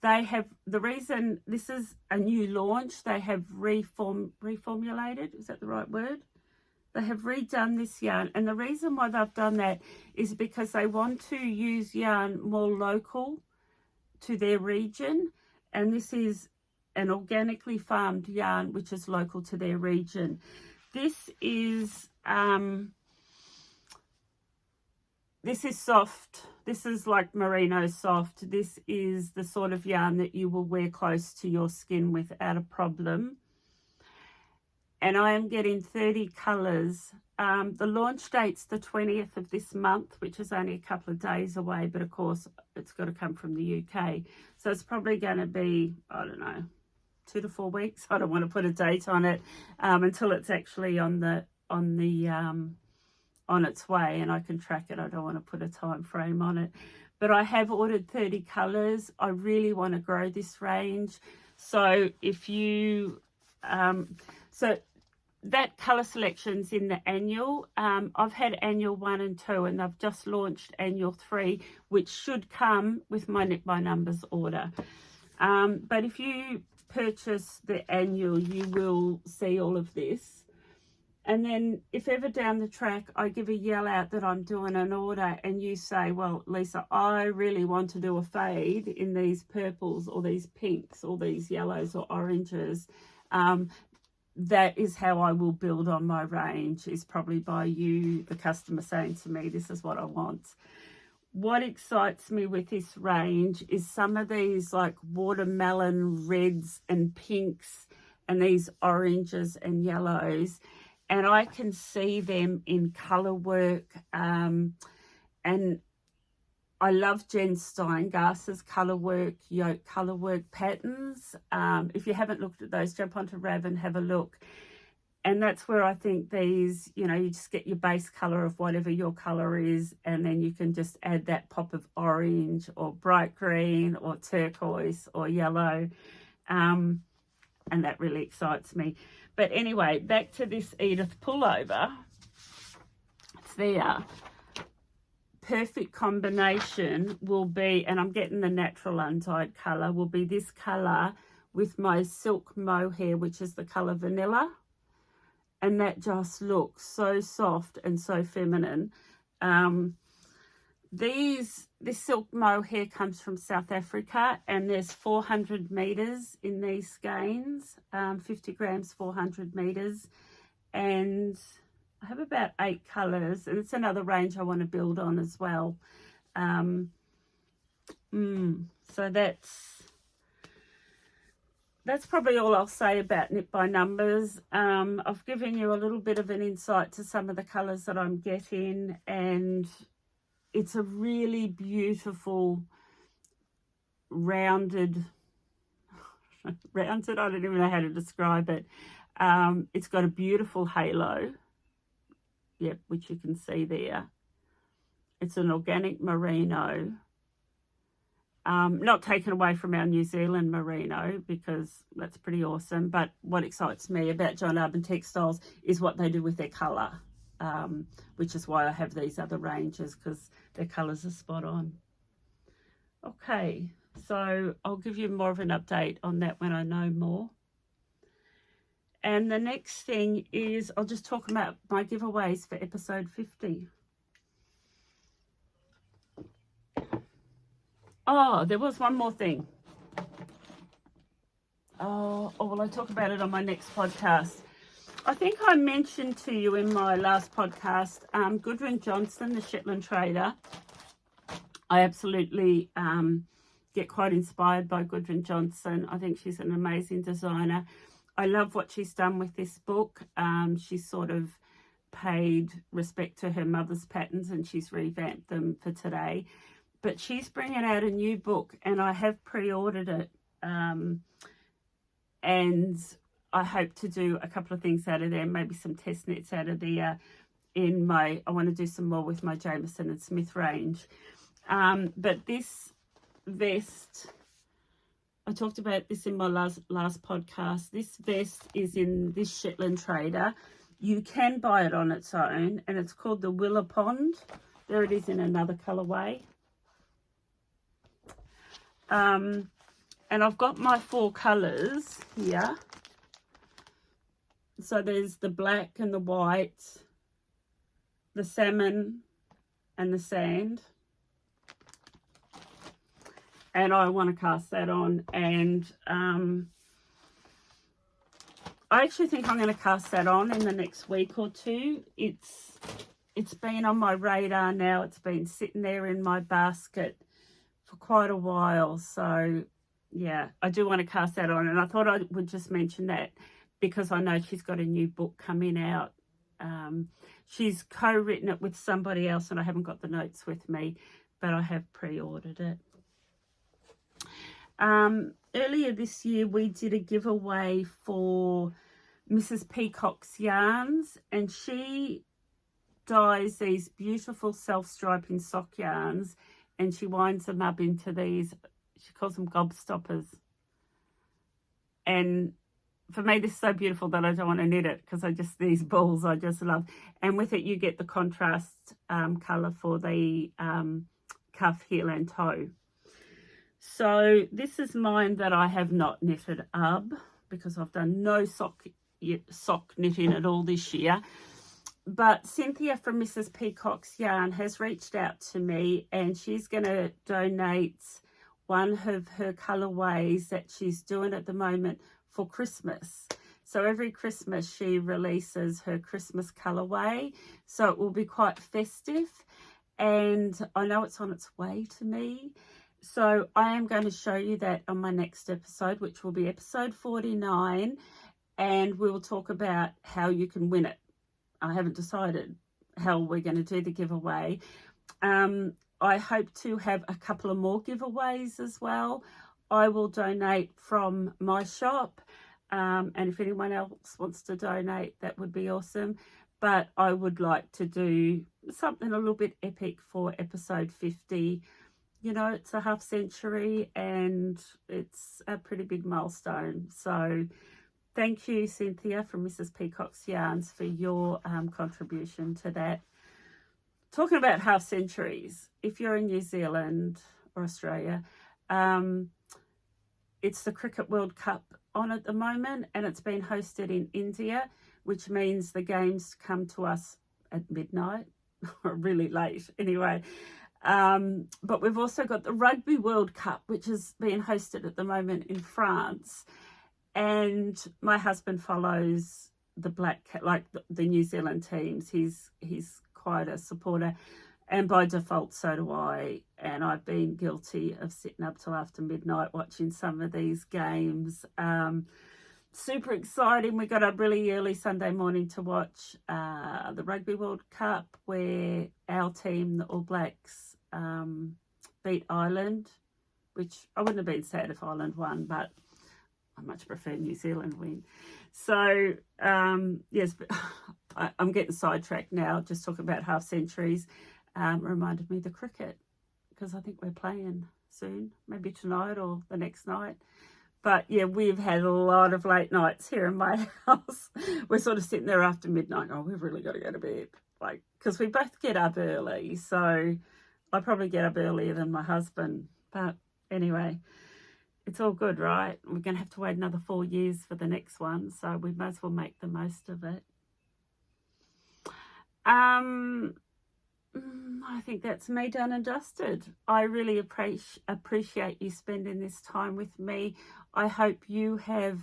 They have, the reason this is a new launch, they have reformulated, is that the right word? They have redone this yarn, and the reason why they've done that is because they want to use yarn more local to their region, and this is an organically farmed yarn which is local to their region. This is soft. This is like merino soft. This is the sort of yarn that you will wear close to your skin without a problem. And I am getting 30 colours. The launch date's the 20th of this month, which is only a couple of days away, but of course it's got to come from the UK. So it's probably going to be, I don't know, 2 to 4 weeks. I don't want to put a date on it until it's actually on its way and I can track it. I don't want to put a time frame on it, but I have ordered 30 colors. I really want to grow this range. So if you so that color selection's in the annual. I've had annual 1 and 2, and I've just launched annual 3, which should come with my Knit by Numbers order. But if you purchase the annual, you will see all of this. And then if ever down the track I give a yell out that I'm doing an order and you say, well, Lisa, I really want to do a fade in these purples or these pinks or these yellows or oranges, that is how I will build on my range, is probably by you, the customer, saying to me, this is what I want. What excites me with this range is some of these like watermelon reds and pinks and these oranges and yellows. And I can see them in colour work. And I love Jen Steingass's colour work, yoke colour work patterns. If you haven't looked at those, jump onto Rav and have a look. And that's where I think these, you know, you just get your base colour of whatever your colour is, and then you can just add that pop of orange or bright green or turquoise or yellow. And that really excites me. But anyway, back to this Edith pullover. It's there. Perfect combination will be, and I'm getting the natural undyed colour, will be this colour with my silk mohair, which is the colour vanilla. and that just looks so soft and so feminine. This silk mohair comes from South Africa, and there's 400 meters in these skeins, 50 grams, 400 meters, and I have about 8 colors, and it's another range I want to build on as well. So that's probably all I'll say about Knit by Numbers. I've given you a little bit of an insight to some of the colors that I'm getting, and it's a really beautiful rounded, I don't even know how to describe it. It's got a beautiful halo, yep, which you can see there. It's an organic merino, not taken away from our New Zealand merino, because that's pretty awesome, but what excites me about John Arbon Textiles is what they do with their colour, which is why I have these other ranges, because their colours are spot on. Okay, so I'll give you more of an update on that when I know more. And the next thing is I'll just talk about my giveaways for episode 50. Oh, there was one more thing. Oh, well, I'll talk about it on my next podcast. I think I mentioned to you in my last podcast, Gudrun Johnson, the Shetland trader. I absolutely get quite inspired by Gudrun Johnson. I think she's an amazing designer. I love what she's done with this book. She's sort of paid respect to her mother's patterns, and she's revamped them for today. But she's bringing out a new book, and I have pre-ordered it. And I hope to do a couple of things out of there, maybe some test knits out of there. I want to do some more with my Jameson and Smith range. But this vest, I talked about this in my last podcast. This vest is in this Shetland trader. You can buy it on its own, and it's called the Willow Pond. There it is in another colourway. And I've got my 4 colours here. So there's the black and the white, the salmon and the sand. And I want to cast that on, and I actually think I'm going to cast that on in the next week or two. It's been on my radar now. It's been sitting there in my basket for quite a while. So yeah, I do want to cast that on, and I thought I would just mention that because I know she's got a new book coming out. She's co-written it with somebody else, and I haven't got the notes with me, but I have pre-ordered it. Earlier this year, we did a giveaway for Mrs. Peacock's Yarns, and she dyes these beautiful self-striping sock yarns, and she winds them up into these, she calls them gobstoppers. And for me, this is so beautiful that I don't want to knit it, because these balls I just love. And with it, you get the contrast colour for the cuff, heel and toe. So this is mine that I have not knitted up, because I've done no sock knitting at all this year. But Cynthia from Mrs. Peacock's Yarn has reached out to me, and she's going to donate one of her colourways that she's doing at the moment for Christmas. So every Christmas she releases her Christmas colourway, so it will be quite festive, and I know it's on its way to me. So I am going to show you that on my next episode, which will be episode 49, and we will talk about how you can win it. I haven't decided how we're going to do the giveaway. I hope to have a couple of more giveaways as well. I will donate from my shop, and if anyone else wants to donate, that would be awesome. But I would like to do something a little bit epic for episode 50. You know, it's a half century and it's a pretty big milestone. So thank you, Cynthia from Mrs. Peacock's Yarns, for your contribution to that. Talking about half centuries, if you're in New Zealand or Australia, it's the Cricket World Cup on at the moment, and it's been hosted in India, which means the games come to us at midnight or really late anyway. But we've also got the Rugby World Cup, which is being hosted at the moment in France. And my husband follows the the New Zealand teams. He's quite a supporter, and by default so do I. And I've been guilty of sitting up till after midnight watching some of these games. Super exciting. We got up really early Sunday morning to watch the Rugby World Cup, where our team, the All Blacks, beat Ireland, which I wouldn't have been sad if Ireland won, but I much prefer New Zealand win. So, yes, I'm getting sidetracked now, just talking about half centuries. Reminded me of the cricket, because I think we're playing soon, maybe tonight or the next night. But yeah, we've had a lot of late nights here in my house. We're sort of sitting there after midnight. Oh, we've really got to go to bed. Because we both get up early. So I probably get up earlier than my husband. But anyway, it's all good, right? We're going to have to wait another 4 years for the next one. So we might as well make the most of it. I think that's me done and dusted. I really appreciate you spending this time with me. I hope you have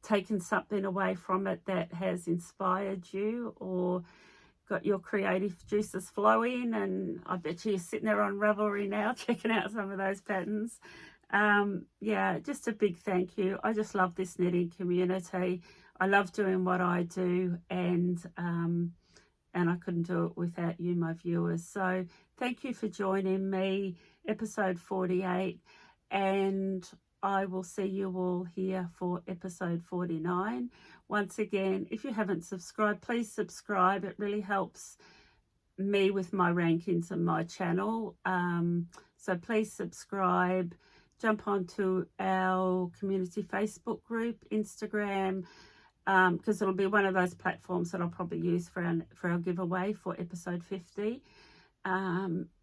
taken something away from it that has inspired you or got your creative juices flowing. And I bet you're sitting there on Ravelry now checking out some of those patterns. Yeah, just a big thank you. I just love this knitting community. I love doing what I do, and I couldn't do it without you, my viewers. So thank you for joining me, episode 48, and I will see you all here for episode 49. Once again, if you haven't subscribed, please subscribe. It really helps me with my rankings on my channel. So please subscribe. Jump onto our community Facebook group, Instagram, because it'll be one of those platforms that I'll probably use for our giveaway for episode 50.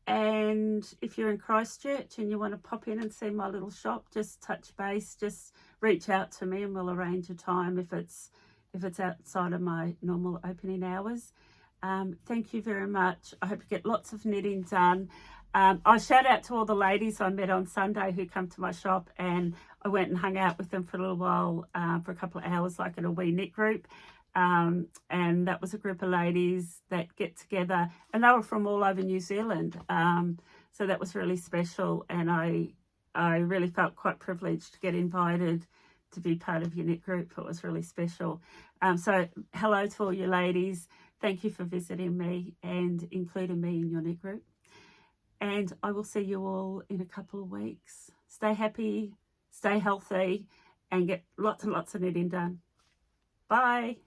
And if you're in Christchurch and you want to pop in and see my little shop, just touch base, just reach out to me and we'll arrange a time if it's outside of my normal opening hours. Thank you very much. I hope you get lots of knitting done. I shout out to all the ladies I met on Sunday who come to my shop, and I went and hung out with them for a little while, for a couple of hours, like in a wee knit group. And that was a group of ladies that get together, and they were from all over New Zealand. So that was really special, and I really felt quite privileged to get invited to be part of your knit group. It was really special. So hello to all you ladies. Thank you for visiting me and including me in your knit group. And I will see you all in a couple of weeks. Stay happy, stay healthy, and get lots and lots of knitting done. Bye.